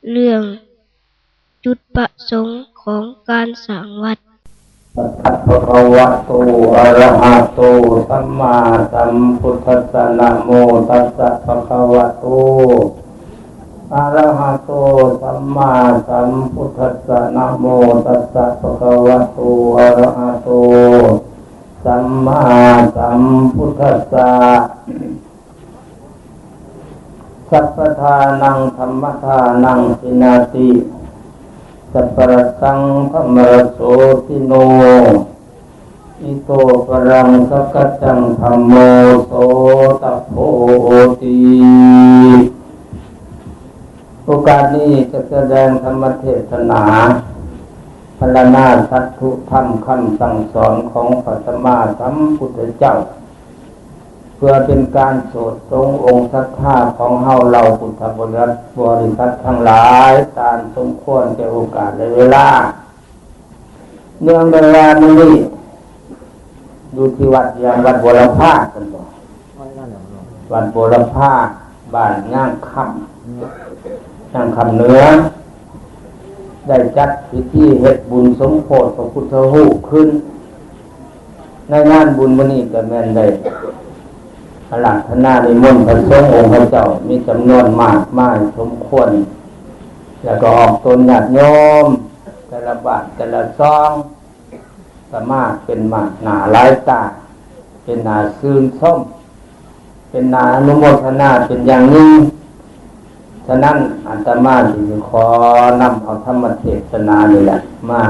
เรื่องจุดประสงค์ของการสร้างวัดสัพพะคะวะโตอะระหะโตสัมมาสัมพุทธัสสะนะโมตัสสะภะคะวะโตอะระหะโตสัมมาสัมพุทธัสสะนะโมตัสสะภะคะวะโตอะระหะโตสัมมาสัมพุทธัสสะสัพพทานังธัมมทานังสินาติสัพพะสังฆมรโสติโนอิโตปรังสกัจจังธัมโมโสตโพติโอกาสนี้จะแสดงธรรมเทศนาพรรณนาสัตถุธรรมคำสั่งสอนของพระสัมมาสัมพุทธเจ้าเพื่อเป็นการโสดทรงองค์ศรัทธาของเฮาเราพุทธบริษัททั้งหลายตามสมควรแก่โอกาสและเวลาเนื่องเวลานี้ดูที่วัดอย่างวัดบัวลำพากันบ่วัดบัวลำพาบ้านย่างคำเหนือได้จัดพิธีเฮ็ดบุญสมโภชพระพุทธรูปขึ้นในงานบุญมื้อนี้ก็แม่นได้อาราธนานิมนต์พระสงฆ์องค์พระเจ้ามีจำนวนมากมายสมควรแล้วก็ออกตนญาติโยมแต่ละบาทแต่ละซองสามารถเป็นมากหนาหลายตาเป็นหนาซื่นส้มเป็นหนาอนุโมทนาเป็นอย่างนี้ฉะนั้นอาตมาจึงขอนำเอาธรรมเทศนานี่แหละมา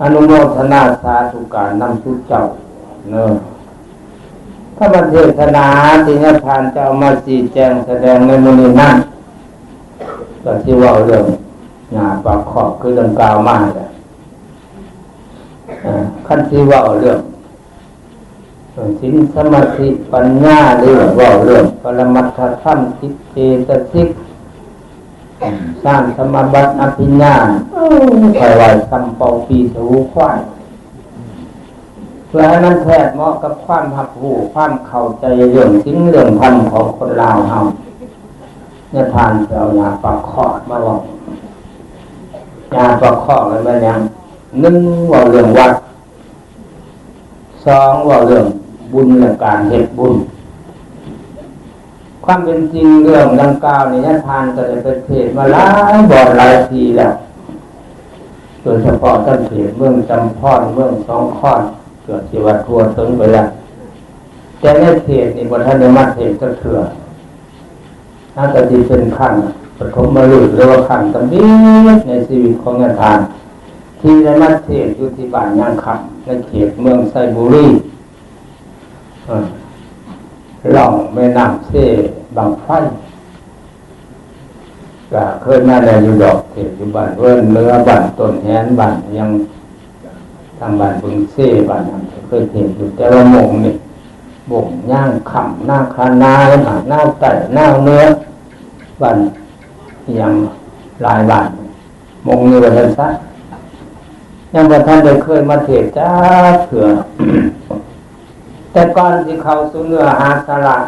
อนุโมทนาสาธุการนำสู่เจ้าเนอะธรรมเทศนาที่ท่านจะเอามาชี้แจงแสดงในมื้อนี้นั้นก็ที่ว่าเรื่องหญ้าปากคอกคือดังกล่าวมาแหละขั้นที่ว่าเรื่องศีลสมาธิปัญญาหรือว่าเรื่องปรมัตถธรรมจิตเจตสิกสร้างสมาบัติอภิญญาคอยไหวคำเป่าปีสูควายเพื่อให้มันแทบเหมาะกับความหักหูความเข้าใจเรื่องสิ่งเรื่องธรรมของคนลาวเฮาเนี่ยทานเอายาปากคอกมาบอกยาปากคอกอะไรอย่างหนึ่งว่าเรื่องวัดสองว่าเรื่องบุญและการเฮ็ดบุญความเป็นจริงเรื่องดังกล่าวในนิทานก็ได้ประเทศมาหลายบ่อหลายทีแล้วโดยเฉพาะท่านเทศเมืองจำพรเมืองสองข้อนเกิดที่วัดทั่วถึงไปแล้วแต่ในเทศนี่บ่ทันได้มาเทศก็เถื่อน่าจะที่เป็นขั้นปฐมฤกษ์หรือว่าขั้นตำบิในชีวิตของนิทานที่ได้มาเทศอยู่ที่บ้านย่างคำในเขตเมืองไซบุรีล่องแม่น้ำเซ่บางไฟก็เคยมาได้อยู่ดอกเทศอยู่บ้านเวิ้นเนื้อบ้านต้นแหนบ้านยังทางบ้านบึงเซ่บ้านนั้นเคยเทศอยู่แต่ละโมงนี่บ่งย่างคำหน้าคานาหน้าไก่หน้าเนื้อบ้านยังหลายบ้านมงนี่ว่าท่านซะยังบ่ท่านได้เคยมาเทศจ้าเถื่อ แต่ก่อนที่เข้าสู่เนื้อหาสาระ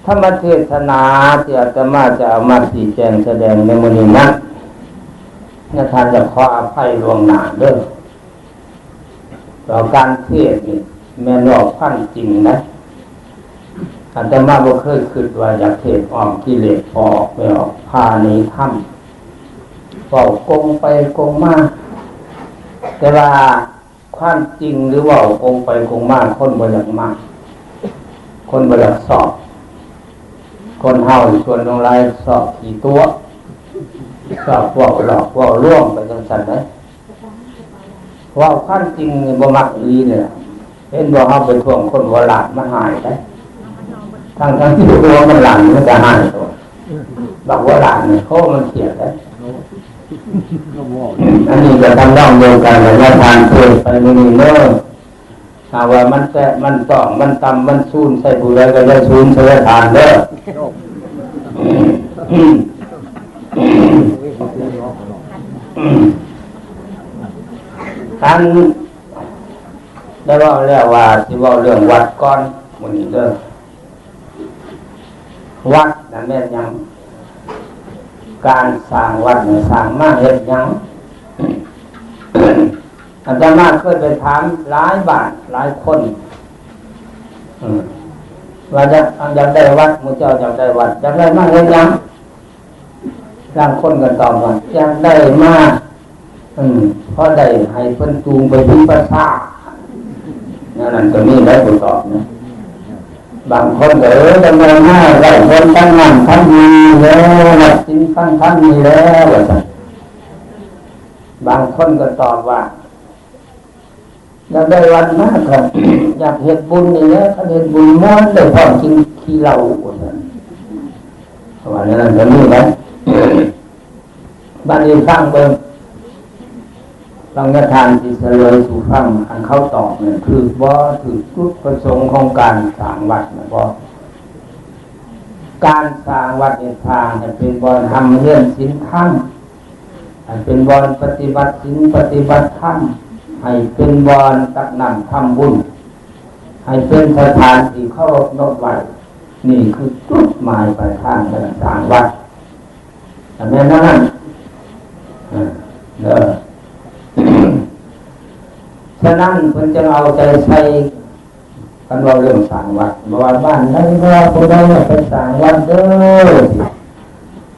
ธรรมเทศนาที่อาตมาจะเอามาชี้แจงแสดงในมื้อนี้นั้นท่านจะขออภัยล่วงหน้าเด้อต่อการเทศนี่แม่นออกพันจริงนะอาตมาบ่เคยคิดว่าอยากเทศออกกิเลสออกไม่ออกพาหนีธรรมเว้ากงไปกงมาแต่ว่าความจริงหรือว่าคงไปคงมากคนบ่อยากมากคนบ่อยากสอบคนเฮาส่วนลงรายสอบกี่ตัวสอบว่าหลอกว่าล่วงไปจังซั่นเด้ว่าความจริงนี่บ่มักอีเนี่ยเห็นบ่เฮาไปท่วงคนโบราณมันหายได้ทั้งที่ตัวมันหลังมันจะหายตัวบักโบราณนี่เขามันเสียได้อันนี้ก็ทำนองเดียวกันกับญาติทานเทศไปมื้อนี้เด้อถ้าว่ามันแตะมันต้องมันต่ำมันซูนใส่ผู้ใดก็จะซูนใส่ทานเด้อท่านได้ว่าแล้วว่าสิเว้าเรื่องวัดก่อนมื้อนี้เด้อวัดนั่นแม่นหยัง การสร้างวัดเนี่ยสร้างมาเฮ็ดหยังอาจารย์มาเคยไปถามหลายบาทหลายคนว่าอยากได้วัดหมู่เจ้าอยากได้วัดอยากได้มาเฮ็ดหยังบางคนก็ตอบว่าอยากได้มาเพราะได้ให้เพิ่นจูงไปพิพาทนั่นก็มีได้ผู้ตอบนะบางคนก็ดำเนินให้ได้ผลทั้งนั้นทั้งนี้แล้วจริงทั้งนี้แล้วว่าซั่นบางคนก็ตอบว่าอยากได้วันมากครับ อยากเฮ็ดบุญนี่แหละถ้าเฮ็ดบุญม้วนได้พร้อมกินขี้เหล้าว่าซั่นเพราะว่านั่นก็มีนะบ้านนี้ฟังเบิ่งฟังนิทานที่เฉลยสู่ฟังอันเขาตอบเนี่ยคือบ่ถือจุดประสงค์ของการสร้างวัดนะบ่การสร้างวัดเนี่ยสร้างให้เป็นบ่อนทำเรื่องศีลธรรมให้เป็นบ่อนปฏิบัติศีลปฏิบัติธรรมให้เป็นบ่อนตักน้ำทำบุญให้เป็นสถานที่เคารพนอบไหว้นี่คือจุดหมายปลายทางการสร้างวัดแต่แม้นั้นฉะนั้นเพิ่นจะเอาใจใส่กันว่าเรื่องสร้างวัดบ่ว่าบ้านใดว่าผู้ใดไปสร้างวัดเด้อ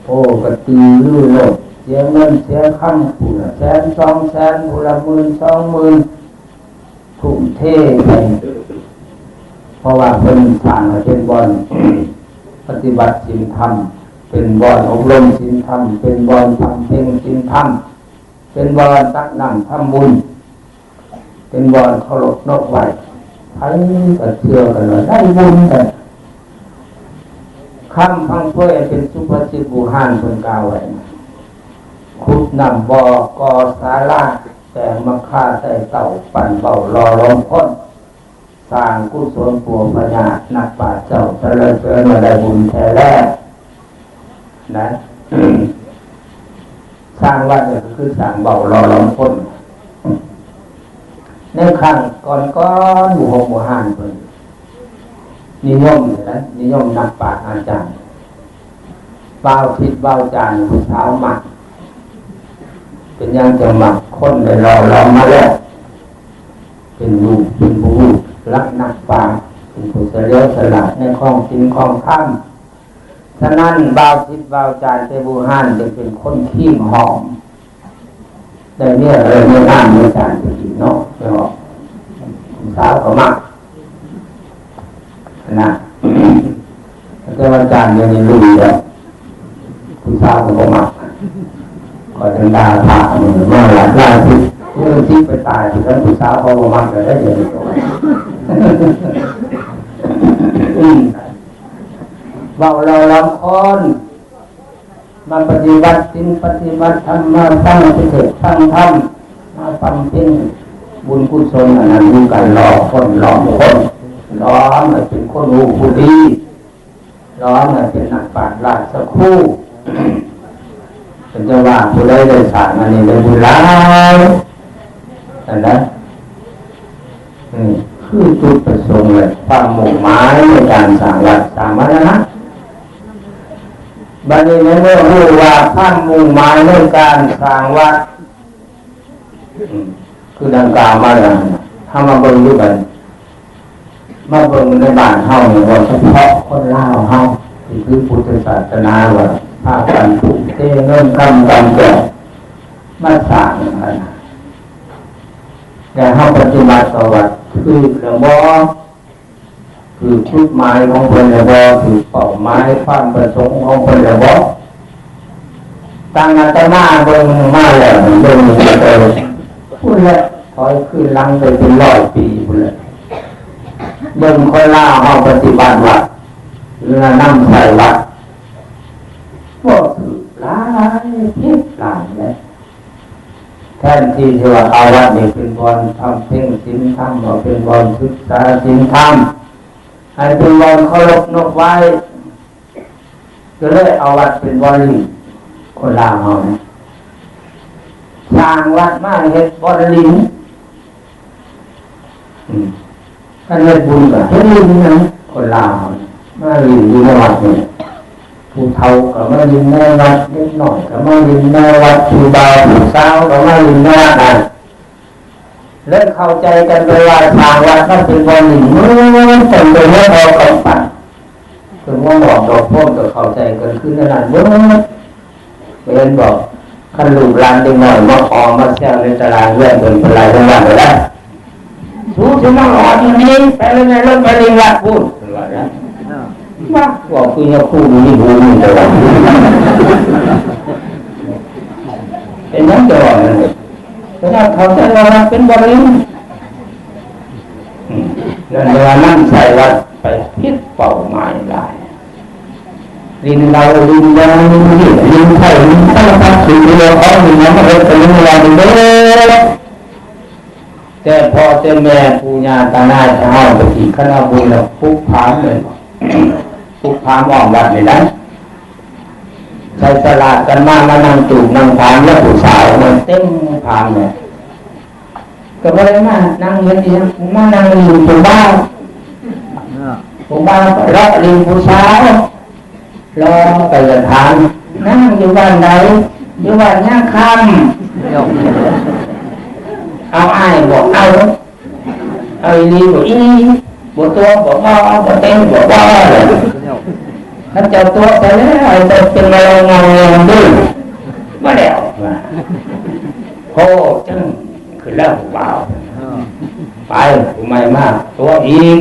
โอ้ก็ตีลื้อโลดเสียเงินเสียคำผู้ละ100,000 200,000ผู้ละ10,000 20,000ทุ่มเทไปเพราะว่าเพิ่นสร้างให้เป็นบ่อนปฏิบัติศีลธรรมเป็นบ่อนอบรมศีลธรรมเป็นบ่อนทำเพ็งศีลธรรมเป็นบ่อนตักน้ำทำบุญเป็นบ่อนเคารพนอบไหว้ใครก็เชื่อกันว่าได้บุญกันคำพังเพื่อเป็นสุภาษิตโบราณเพิ่นกล่าวไว้ขุดน้ำบ่อก่อศาลาแต่งมะค่าใส่เต่าปั่นเบารอลมพ้นสร้างกุศลปัวพญานักปราชญ์เจ้าเจริญเจริญมาได้บุญแท้แรกนะ สร้างวัดเนี่ยคือสร้างเบารอลมพ้นในครั้งก่อนหมู่หกหมู่ห้าเพิ่นนิยมนะนิยมนักปราชญ์อาจารย์บ่าวทิศบ่าวจานผู้สาวมักเป็นยังจะมักคนได้รอล้อมมาแล้วเป็นลูกเป็นผู้รักนักปราชญ์เป็นผู้เฉลียวฉลาดในของจริงของธรรมฉะนั้นบ่าวทิศบ่าวจานเตบูหานจะเป็นคนขี้หอมได้เนี่ยอะไรไม่น่าไม่จานจะกินเนาะไปหอมสาวก็มักนะแต่ว่าจานยังมีลุยแล้วคุณสาวก็มักก็จะด่าผ่ามือมาหลายล่าที่เรื่องที่ไปตายแล้วคุณสาวเขาก็มักเลยได้เดี๋ยวนี้เราลำคนมาปฏิบัติศีลปฏิบัติธรรมมาตั้งจิตตั้งธรรมมาฟังเพลงบุญกุศลอันนั้นดูกันหล่อคนหล่อคนล้อมให้เป็นคนรู้ผู้ดีล้อมให้เป็นนักปราชญ์ราชครู่เป็นเจ้าว่าผู้ใดได้สร้างอันนี้ได้บุญหลายนั่นนะคือจุดประสงค์เลยความมุ่งหมายในการสร้างวัดสร้างวัดนะบัดนี้เมื่อรู้ว่าความมุ่งหมายในการสร้างวัดคือดังกล่าวมาแล้วถ้ามาเบิ่งดูกันมาเบิ่งในบ้านเฮาเนี่ยว่าเฉพาะคนลาวเฮาที่คือพุทธศาสนาว่าพากันทุ่มเทเงินกำแก่มาสร้างอะไรแต่เฮาปฏิบัติต่อวัดคือเรื่องบ่คือจุดหมายของเพิ่นแล้วบ่คือเป้าหมายความประสงค์ของเพิ่นแล้วบ่ตั้งอาตมาเบิ่งมาแล้วเบิ่งไปพูดแล้วถอยขึ้นหลังไปเป็น100 ปีพุ่นแหละเบิ่งคนลาวเฮาปฏิบัติวัดหรือนำใส่วัดบ่ถือหลายผิดหลายแล้วแทนที่จะว่าเอาวัดนี่เป็นบ่อนทำเพ่งศีลธรรมเอาเป็นบ่อนศึกษาศีลธรรมให้เป็นบ่อนเคารพนอบไหว้ก็เลยเอาวัดเป็นบ่อนลิงคนลาวเฮานะสร้างวัดมาเฮ็ดบ่อนลิงท่านเฮ็ดบุญก็เฮ็ดลิงนะคนลาวมาลิงอยู่ในวัดนี่ ผู้เฒ่าก็มาลินในวัดนิดหน่อยก็มาลินในวัดผู้บ่าวผู้สาวก็มาลินในวัดนั่นเริ่มเข้าใจกันไปว่าทางวัดก็เป็นวันหนึ่งเมื่อเป็นโดยไม่พอกับปัดคือว่าบอกดอกพ่นก็เข้าใจกันขึ้นขนาดเมื่อเป็นบอกขันลูกหลานเด็กหน่อยมาออมมาแซวในตลาดเรื่องเป็นอะไรทั้งวันเลยนะสู้ถึงมาหล่อที่นี่ไปเลยไงเริ่มไปเรียนวัดพูดเป็นว่านะว่าบอกคือเนี่ยคู่นี้ดูนี่แต่ว่าเป็นนักจอนั่นเพราะว่าเขาใจว่าเป็นบริษัทนั่นเวลานั่งใส่วัดไปพิษเป่าหมายได้ลินเราลินยาลินที่ลินไทยลินไทยครับสิ่งที่เราเอาลินนั้นมาเป็นลินเราลินเด้อแต่พอเจ้าแม่ปูญาตาหน้าจะห้าวไปที่คณะบุญแล้วพุกพามเลยพุกพามออกวัดเลยนะใช้สลาดกันมานั่งจูบนั่งพามแล้วผู้สาวมันเต็มพามเลยก็ไม่ได้มานั่งเงินดีนะมานั่งอยู่ตรงบ้านผมบ้านรับลินผู้สาวรอไปกระถางนั่งอยู่บ้านใดอยู่บ้านย่างคำเอาอ้ายบอกเอาอีบอกอีบอกตัวบอกว่าบอกเต้นบอกว่าท่านเจ้าตัวแต่แล้วจะเป็นอะไรงงดื้อมาแล้วโอ้จังคือแล้วเปล่าไปทำไมมากตัวอีก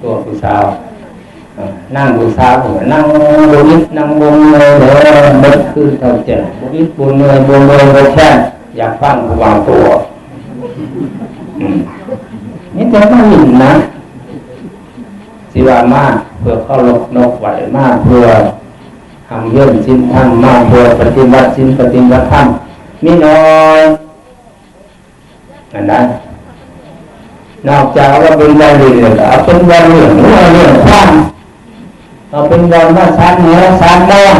ตัวผู้สาวนั่งผู้สาวนั่งบุญนั่งบนเลยเด้อเบิดคือเท่าเจ้าบุญเลยไปแค่อยากฟังผู้วางตัวนี่จะมาหลินนะสิว่ามากเพื่อเข้าลกนกไหวมากเพื่อทำเยื่อสิ้นทั้งมากเพื่อปฏิบัติสิ้นปฏิบัติธรรมมีน้อยอันนั้นนอกจากว่าเป็นวันเรียนเอาเป็นวันเรื่องความเอาเป็นวันว่าสานเหนือสานน้อง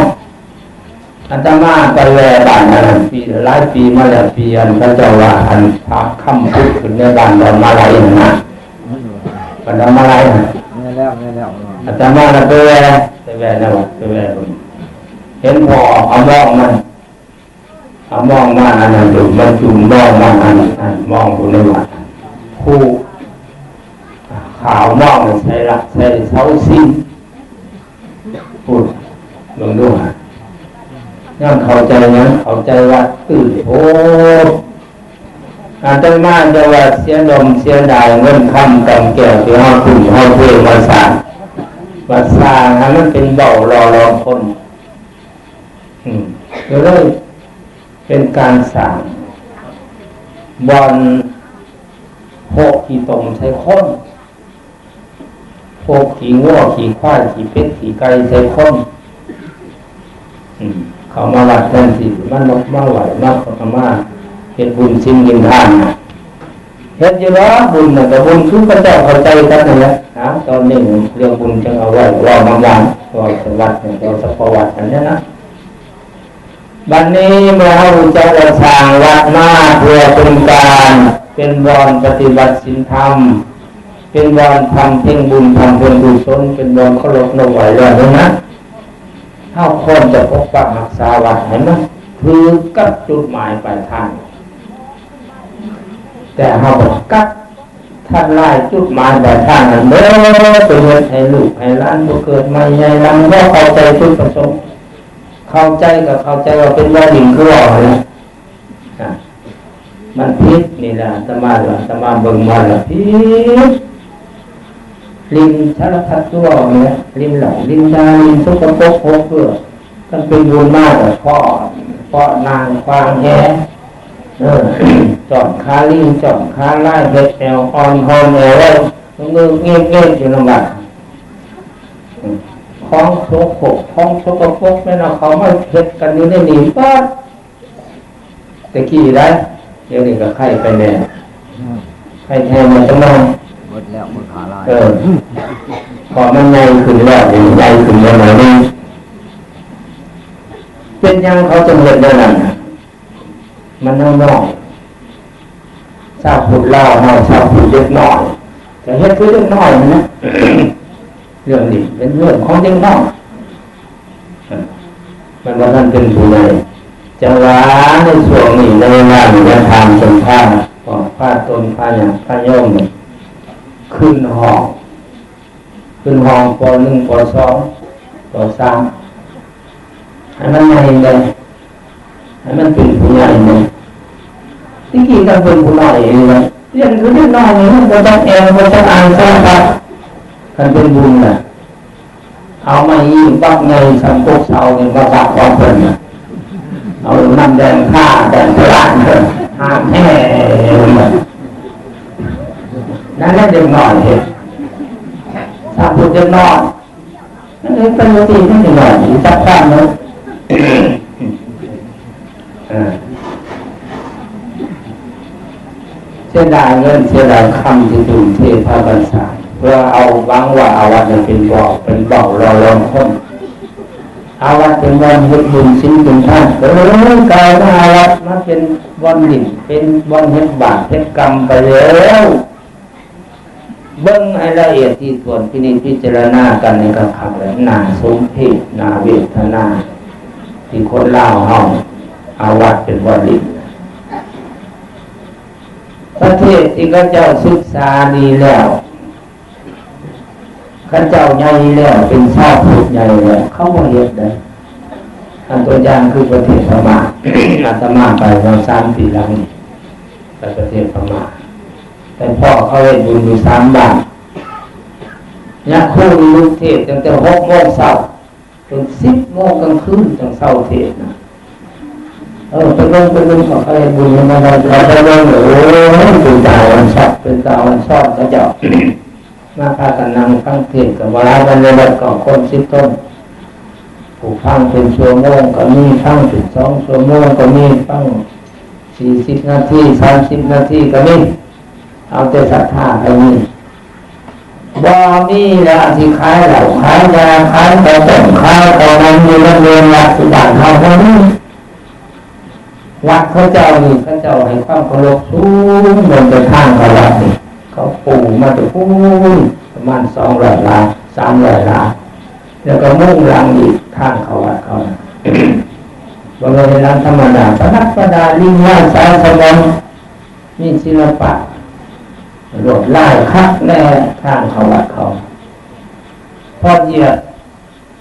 อาตมาไปแลบ้านนั้นปีหลายปีมาแล้วปีอันพระเจ้าว่าอันพระคำพูดถึงในบ้านดอนมาลัยนะบ้านดอนมาลัยนะอาตมาไปแลนะวะไปแลเห็นพอเอามองมันเอามองมาอันนั้นดูมันจุ่มมองมาอันนั้นมองดูในวัดคู่ขาวมองใส่ละใส่เสาสิ้นพูดลองดูย่างเข้าใจยังเข้าใจว่าตื่นโอ้อาตมาจะว่าเสียดมเสียดายเงินคำกำแก้วที่ห้องคุณห้องเพื่อนมาสร้างให้มันเป็นเบารอคนก็เลยเป็นการสร้างบอลโพกขี่ตรงใช้คนโพกขี่ง้อขี่ควายขี่เป็ดขี่ไก่ใช้คนเขามาวัดแทนสิมันนกมาไหวนกเขามาเฮ็ดบุญชิ้นยินทานเฮ็ดอยู่แล้วบุญน่ะแต่บุญคือพระเจ้าเข้าใจกันนั่นแหละนะตอนนี้เรื่องบุญจึงเอาไว้รอบางวันรอสวัสดิ์รอสัพวัตอันนี้นะบัดนี้เมื่อเราจะสร้างวัดมาเพื่อเป็นการเป็นบอนปฏิบัติศีลธรรมเป็นบอนทำเพ่งบุญทำเพ่งกุศลเป็นบอนเคารพนไหวแล้วนะเท่าคนจะปกปักรักษาวัดเห็นไหมคือกับจุดหมายปลายทางแต่เรากัดท่านไล่จุดหมายปลายทางนั้นเด้อเป็นเงินให้ลูกให้หลานบ่เกิดใหม่ใหญ่ลำก็เข้าใจจุดประสงค์เข้าใจกับเข้าใจว่าเป็นว่าหญิงคือว่าอะไรมันพิษนี่แหละอาตมาเบิ่งมาแล้วพิษลิงสารพัดตัวเนี่ยลิงหลงลิงดาลิงสกปรกพกเพื่อมันเป็นบุญมากเลยพ่อนางควางแย่จอดคาลิงจอดคาไล่เบ็ดแอลออนฮอนแอลมือเงียบอยู่ลำบากของโสโครกของสกปรกไม่เอาเขามาเฮ็ดกันอยู่ในนี้ปั๊บตะกี้ได้เดี๋ยวนี้ก็ไข้ไปแน่ไข้แท้มันจะนอนหมดแล้วมันขาลายพอมันใหญ่ขึ้นแล้วใหญ่ขึ้นแล้วหน่อยนึงเป็นยังเขาจะเห็นได้นั่นมันน้อยชาวพุทธเล่าให้ชาวพุทธเล็กน้อยแต่เฮ็ดคือเล็กน้อยนะเรื่องนี้เป็นเรื่องของเด็กน้อย มันว่าท่านเป็นผู้ใหญ่จังหวะในช่วงนี้ในงานจะทำเป็นผ้าผ้าต้นผ้าอย่างผ้าโยมขึ้นห้องป .1 ป .2 ป .3 ให้มันใหญ่เลยให้มันเป็นผู้ใหญ่เลยที่กี่ต้องเป็นผู้ใหญ่เลยเรียนคือเรียนน้อยนี่มันจะต้องแอลมันจะอ่านซะครับกันเป็นบุญน่ะเอามาอีกบักใหญ่สัมโพกเสาเนี่ยมาตักของเพิ่นน่ะเอาน้ำแดงข้าแดงพลานเพิ่นห้ามแห่นั่นแหละเด็กน้อยเห็นถ้าพูดเด็กน้อยนั่นเองเป็นวิธีที่เด็กน้อยสักครั้งนึงเสียดายเงินเสียดายคำที่ถูกเทพาบรรษาเพื่อเอาหวังว่าอาวัตจะเป็นบ่อเราลองคนอาวัตเป็นวันเฮ็ดบุญสิ่งเป็นท่านกลายเป็นอาวัตมาเป็นวันดิ่งเป็นวันเฮ็ดบาปเฮ็ดกรรมไปแล้วเบิ่งให้ละเอียดที่ส่วนพิจารณากันในกระขังและน่าสมเพชน่าเวทนาที่คนเล่าห้องอาวัตเป็นวันดิ่งประเทศที่ข้าเจ้าศึกษาดีแล้วข้าเจ้าใหญ่แล้วเป็นชาติพุทธใหญ่แล้วเขาบ่เฮ็ดได้อันตัวอย่างคือประเทศพม่า อาตมาไปมา3 ปีหลังไปประเทศพม่าแต่พ่อเขาเฮ็ดบุญอยู่3 บ้านยักษ์คู่ลูกเทศตั้งแต่6 โมงเช้าถึง10 โมงกลางคืนจังเช้าเทศนะไปลงเขาเฮ็ดบุญมาได้เราไปลงโอ้ยเป็นดาวอันชอบเป็นดาวอันชอบเขาเจ้า มาพากันนั่งฟังเทศน์กับวาระวันในวัดก่อคน10 ต้นผู้ฟังเป็นชั่วโมงก็มีฟังเป็น2 ชั่วโมงก็มีฟัง40 นาที30 นาทีก็มีเอาแต่ศรัทธาให้มีบ่มีแล้วที่ขายเหล้าขายยาขายขนมขายของนั้นอยู่โรงเรียนวัดสุดาเขาพวกนี้วัดเขาเจ้านี่เขาเจ้าให้ความเคารพสูงบนไปทางเขาวัดนี่เขาปลูกมาจากพูนประมาณ200 ล้าน300 ล้านแล้วก็มุ่งหลังอีกทางเขาวัดเขาบริเวณร้านธรรมดาประดาลิงว่านสายสมองมีศิลปะโดดไล่คักแน่ทางเขาวัดเขาพอเหยียบ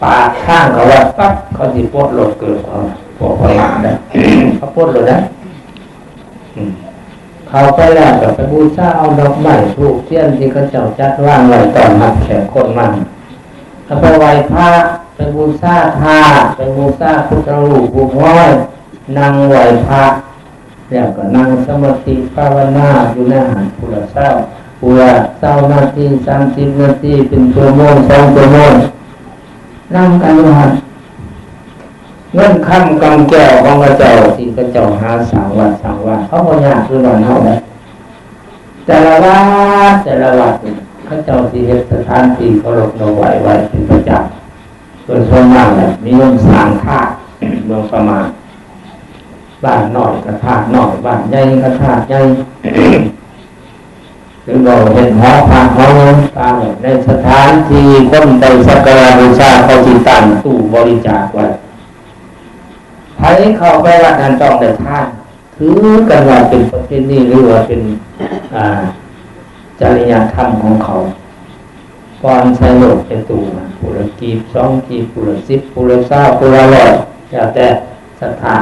ปากข้างเขาวัดปั๊บเขาสิปลดโหลดเกิดเขาพวกพยานได้เขาปลดโหลดได้เขาไปแล้วกับไปบูชาเอาดอกไม้ธูปเทียนที่เขาเจ้าจัดวางไว้ตอนรับแขกคนมั่นถ้าไปไหว้พระไปบูชาธาตุไปบูชาพุทธรูปผู้ห้อยนั่งไหว้พระแล้วก็นั่งสมาธิภาวนาอยู่ในหันพุทธเจ้าพุทธเจ้านาที30 นาทีเป็นชั่วโมง2 ชั่วโมงนั่งกันอยู่หันเงินคำกำแก้วของพระเจ้าที่พระเจ้าหาสั่งวัดเขาก็ยากคือวันเท่าไหร่แต่ละวัดพระเจ้าที่เฮ็ดสถานที่เคารพเราไหว้เป็นประจำโดยส่วนมากเนี่ยมีเงินสร้างธาตุเมืองประมาณบ้านน้อยกระธาตุน้อยบ้านใหญ่กระธาตุใหญ่ถึงเราเห็นหอพักหอเงินตามในสถานที่คนใดสักการะบูชาเขาจิตตั้งตู้บริจาคไว้ใครเข้าไปวัดนั้นต้องได้ทานถือกันว่าเป็นประเพณีหรือว่าเป็นจริยธรรมของเขาก่อนใช้โลกเป็นตู้ผู้ละกีบ2 กีบผู้ละ10ผู้ละ20ผู้ละ100แล้วแต่ศรัทธา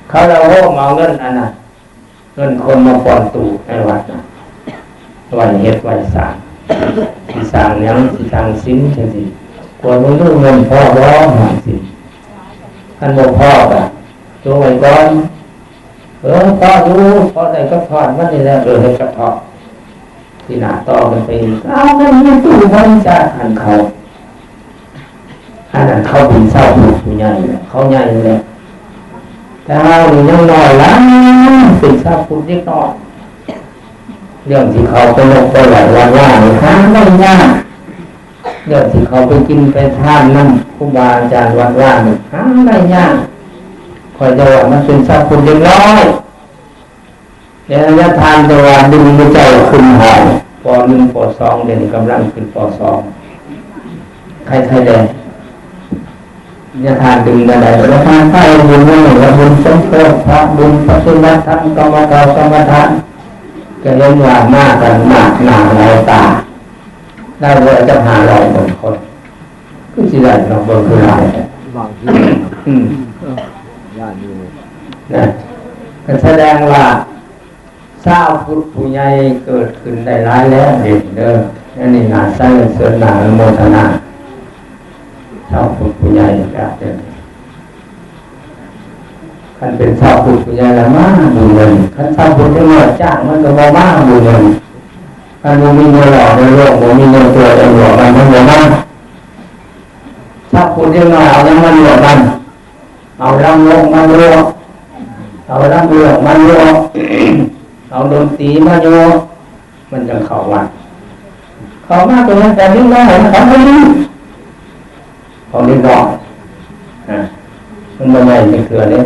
เขาเราโหเอาเงินอันนั้นเงินคนมาปอนตู้ในวัดนะไว้เฮ็ดไว้สร้างสิสร้างหยังสิสร้างศีลจังซี่กว่าบ่รู้เงินพอบ่หาศีลคันบ่พอก็โจไว้ก่อนพอรู้พอได้ก็ถอดมันนี่แหละเฮ็ดกับถอดที่หน้าต่อกันไปเอาเงินในตู้บริจาคหันเขาอันนั้นเขาเป็นเศร้าผู้ใหญ่เขาใหญ่แล้วแต่เรานี่ยังน้อยละเป็นเศร้าผู้เล็กน้อยเรื่องที่เขาไปลงไปไหลว่าในทางไม่ยากเรื่องที่เขาไปกินไปทานนั่นครูบาอาจารย์วัดว่าเนี่ยทางไม่ยากคอยจะว่ามันเป็นทรัพย์คุณเล็กน้อยเดี๋ยวจะทานตัวดึงมือเจ้าขึ้นหอยป.1 ป.2เดี๋ยวนี้กำลังขึ้นป.2ใครแดง จะทานดึงอะไรแล้วทานไฟบุญนี่แล้วบุญสมโภชพระบุญปฏิบัติธรรมกรรมฐานกรรมฐานก็ยังว่าหน้ากันหน้าหน้าลายตาได้เลยจะหาลอยบนคนก็สิได้เราบนคือลายบางทีญาติอยู่นะก็แสดงว่าเศร้าพุทธผู้ใหญ่เกิดขึ้นได้ร้ายแล้วเด็กเด้อนี่นาสร้างเสริมหนาโมทนาเศร้าพุทธผู้ใหญ่แบบเดิมคันเป็นเศร้าพุทธผู้ใหญ่ละมากดูเงินคันเศร้าพุทธน้อยจ้างมันก็บ่มากดูเงินคันมันมีเงินหล่อในโลกมันมีเงินตัวเองหล่อมันบ่มากเศร้าพุทธน้อยเอายังมันหล่อมันเอาลำลงมันรัวเอาลำเรือมันรัวเอาดนตรีมาโยมันจะเข้าวัดเข้ามาตรงนั้นแต่นิ่งได้เขาไม่นิ่งเขานิ่งรอมันใหญ่เป็นเกลือเนี่ย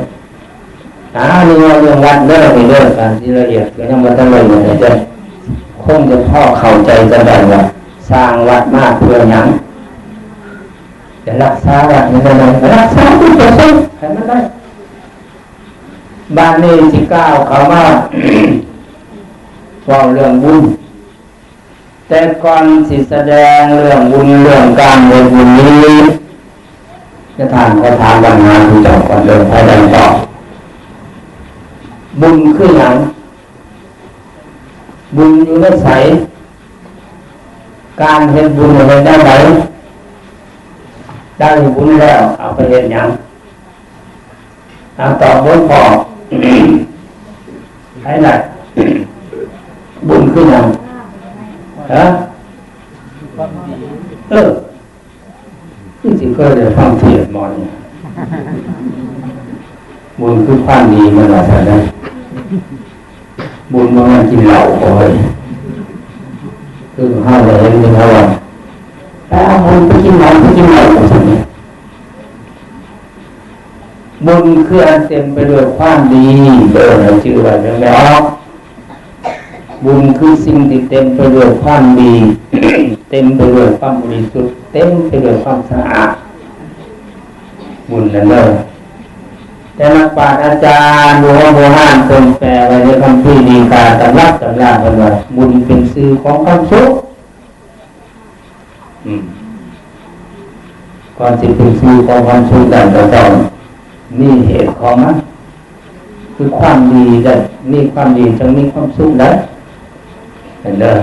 นี่ว่าเรื่องวัดเรื่องเรื่องการที่ละเอียดก็ยังไม่ต้องเลยเนี่ยจะคงจะพ่อเข้าใจจะได้ว่าสร้างวัดมากเพื่อหยังจะรักษาวัดยังไงรักษาทุกประสงค์ใครไม่ได้บ้านนี้ที่ก้าวเขามาว่าเรื่องบุญแต่ก่อนสิแสดงเรื่องบุญเรื่องการเรื่องบุญนี้จะถามเขาถามปัญหาผู้เจ้าก่อนเดินไปดังต่อบุญคือหยังบุญอยู่ในใสการเห็นบุญอะไรได้ไหมได้บุญแล้วเอาไปเห็นหยังเอาตอบบนพอใช่ไหมบุญคือหยังฮะที่สิเคยได้ฟังเทศน์มอนบุญคือความดีมันว่าแต่ได้บุญมันกินเหล้าโอ้ยคือห้าเลยเห็นไหมครับว่าแต่เอาบุญไปกินเหล้าของฉันเนี่ยบุญคืออันเต็มไปด้วยความดีชื่อว่าเรื่องแล้วบุญคือสิ่งที่เต็มไปด้วยความดี เต็มไปด้วยความบริสุทธิ์เต็มไปด้วยความสะอาดบุญนั่นเลยแต่นักปราชญ์อาจารย์หลวงพ่อห้านทรงแปลไว้ในคำพีดีกาตำรับตำราเพิ่นว่าบุญเป็นสื่อของความสุขก่อนสิเป็นสื่อของความสุขได้ต้องมีเหตุของมันคือความดีได้มีความดีจึงมีความสุขได้เห็นเด้อ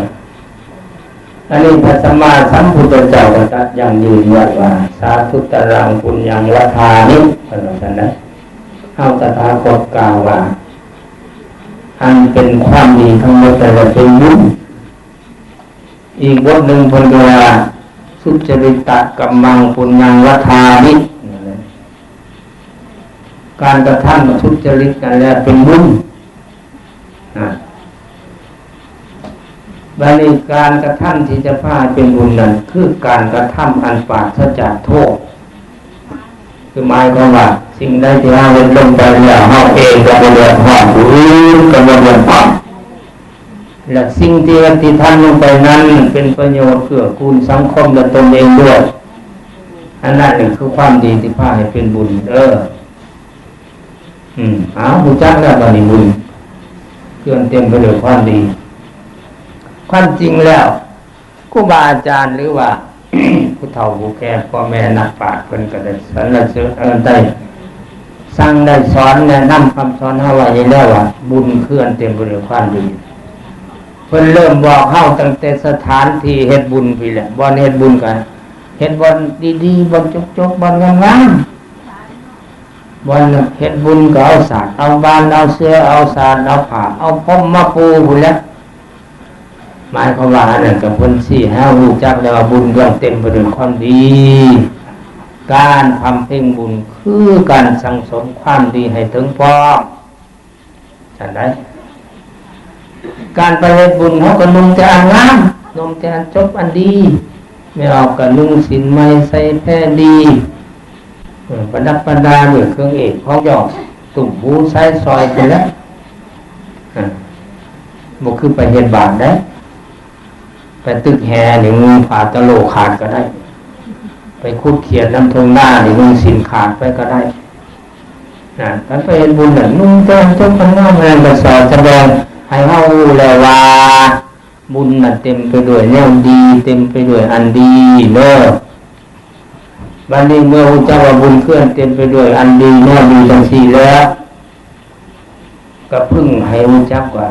อันนี้พระสัมมาสัมพุทธเจ้าก็ตรัสอย่างยืนยันว่าสาธุตรังปุญญังวัฏานิเป็นแบบนั้นนะเอาตถาคตกล่าวว่าอันเป็นความดีทั้งหมดแต่ละเป็นบุญอีกบทหนึ่งพลกว่าสุจริตกัมมังปุญญังวัฏานิการกระทำทุจริตนั่นแหละเป็นบุญบาลีการกระทำที่จะพาเป็นบุญนั้นคือการกระทำอันปราศจากโทษคือหมายความว่าสิ่งใดที่เราเห็นลงไปแล้วเราเองก็บ่เดือดร้อนผู้อื่นก็บ่เดือดร้อนและสิ่งที่ทำลงไปนั้นเป็นประโยชน์เพื่อกูลสังคมและตนเองด้วยอันนั้นคือความดีที่พาให้เป็นบุญผู้จักแล้วบัดนี้บุญเกินเต็มไปด้วยความดีความจริงแล้วครูบาอาจารย์หรือว่า ผู้เฒ่าผู้แก่พ่อแม่นักปราชญ์เพิ่นก็ได้สรรเสริญได้สั่งได้สอนแนะนำคำสอนเฮาไว้แล้วว่าบุญคืออันเต็มไปด้วยความดีเพิ่นเริ่มบอกเฮาตั้งแต่สถานที่เฮ็ดบุญพี่แหละบ่เฮ็ดบุญกันเฮ็ดบ่ดีๆบ่จกๆบ่งามๆวันเฮ็ดบุญก็เอาสาดเอาบานเอาเสื้อเอาสาดเอาผ้าเอาพรมมาปูพุ่นแหละหมายความว่านั่นกับเพิ่นสิให้รู้จักแล้วว่าบุญย่อมเต็มไปด้วยความดีการทำเพ่งบุญคือการสั่งสมความดีให้ถึงพร้อมฉะนั้นการไปเฮ็ดบุญเฮาก็นุ่งแต่อันงามนุ่งแต่อันจบอันดีไม่เอาก็นุ่งศีลใหม่ใส่แพรดีประดับประดาด้วยเครื่องเอกของยอดตุ่มหูใช้ซอยไปแล้วบ่คือไปเฮ็ดบาปได้ไปตึกแห่หนึ่งผ่าตะโลขาดก็ได้ไป คุดเขียนน้ำทงหน้านี่นุ่งสินขาดไปก็ได้ท่านไปเห็นบุญน่ะนุ่งเต้นเจ้าพันน้ำแรงกระสอบแสดงให้เฮาแล้วว่าบุญน่ะเต็มไปด้วยแนวดีเต็มไปด้วยอันดีเนาะวันนี้เมื่อพระเจ้าว่าบุญเคลื่อนเต็มไปด้วยอันดีแนวดีจังซี่แล้วก็พึ่งให้รู้จักว่า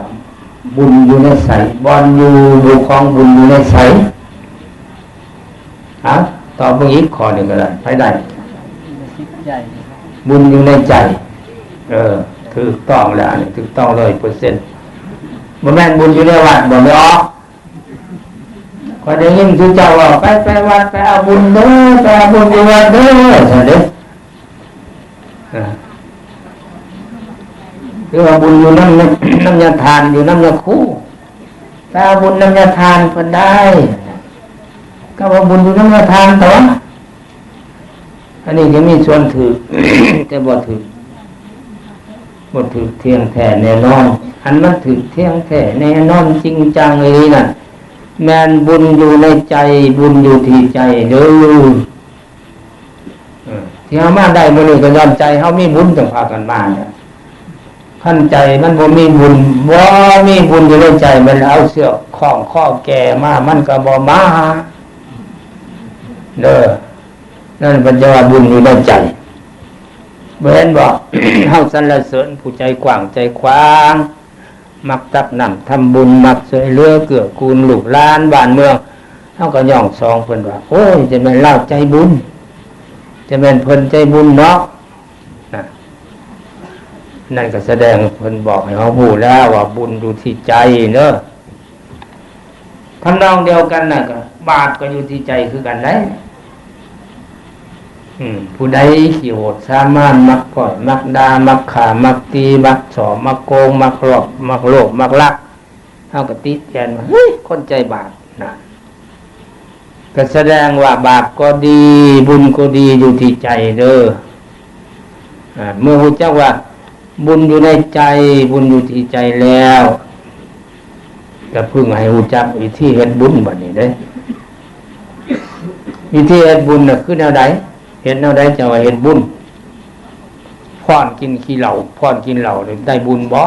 บุญอยู่ในใสบอนอยู่บุญของบุญอยู่ในใสต่อไปอีกข้อหนึ่งก็ได้ไปได้บุญอยู่ในใจถูกต้องแล้วนี่ถูกต้อง100%บ่แม่นบุญอยู่ในวัดบ่ไม่ออกพอได้ยินคือเจ้าว่าไปวัดไปเอาบุญเด้อไปเอาบุญอยู่วัดเด้อซั่นเด้คือว่าบุญอยู่น้ำยาทานอยู่น้ำยาคู่ไปเอาบุญน้ำยาทานเพิ่นได้ก็ว่าบุญอยู่น้ำยาทานตัวอันนี้จะมีส่วนถือ แต่บ่ถือเที่ยงแท้แน่นอนอันมันถือเที่ยงแท้แน่นอนจริงจังเลยนั่นแม่นบุญอยู่ในใจบุญอยู่ที่ใจเด้อที่เฮามาได้มื้อนี้ก็ย้อนใจเฮามีบุญจังพากันมาเนี่ยขั้นใจมันบ่มีบุญบ่มีบุญอยู่ในใจมันเอาเสือกของข้อแก่มามันก็บ่มาเด้อนั่นปัญญาบุญอยู่ในใจเบิ่นบ่ เฮาสรรเสริญผู้ใจกว้างใจขวางมักตักน้ำทำบุญมักช่วยเหลือเกื้อกูลลูกหลานบ้านเมืองเฮาก็ย่องซองเพิ่นว่าโอ้ยจะแม่นเล่าใจบุญจะแม่นเพิ่นใจบุญเนาะนั่นก็แสดงเพิ่นบอกให้เฮาฮู้แล้วว่าบุญอยู่ที่ใจเด้อทำนองเดียวกันน่ะก็บาปก็อยู่ที่ใจคือกันได้ผู้ใดขี้โหดสามารถมักปล่อยมักด่ามักฆ่ามักตีมักฉอมักโกงมักหลอกมักโลภมักลักเฮาก็ติแทนว่าเฮ้ยคนใจบาปนะก็แสดงว่าบาปก็ดีบุญก็ดีอยู่ที่ใจเด้อเมื่อฮู้จักว่าบุญอยู่ในใจบุญอยู่ที่ใจแล้วก็พึ่งให้ฮู้จักวิธีเฮ็ดบุญบัดนี้เด้วิธีเฮ็ดบุญน่ะคือแนวใดเห็นแนวใดจะว่าเห็นบุญพรกินขี้เหล้าพรกินเหล้าได้บุญบ่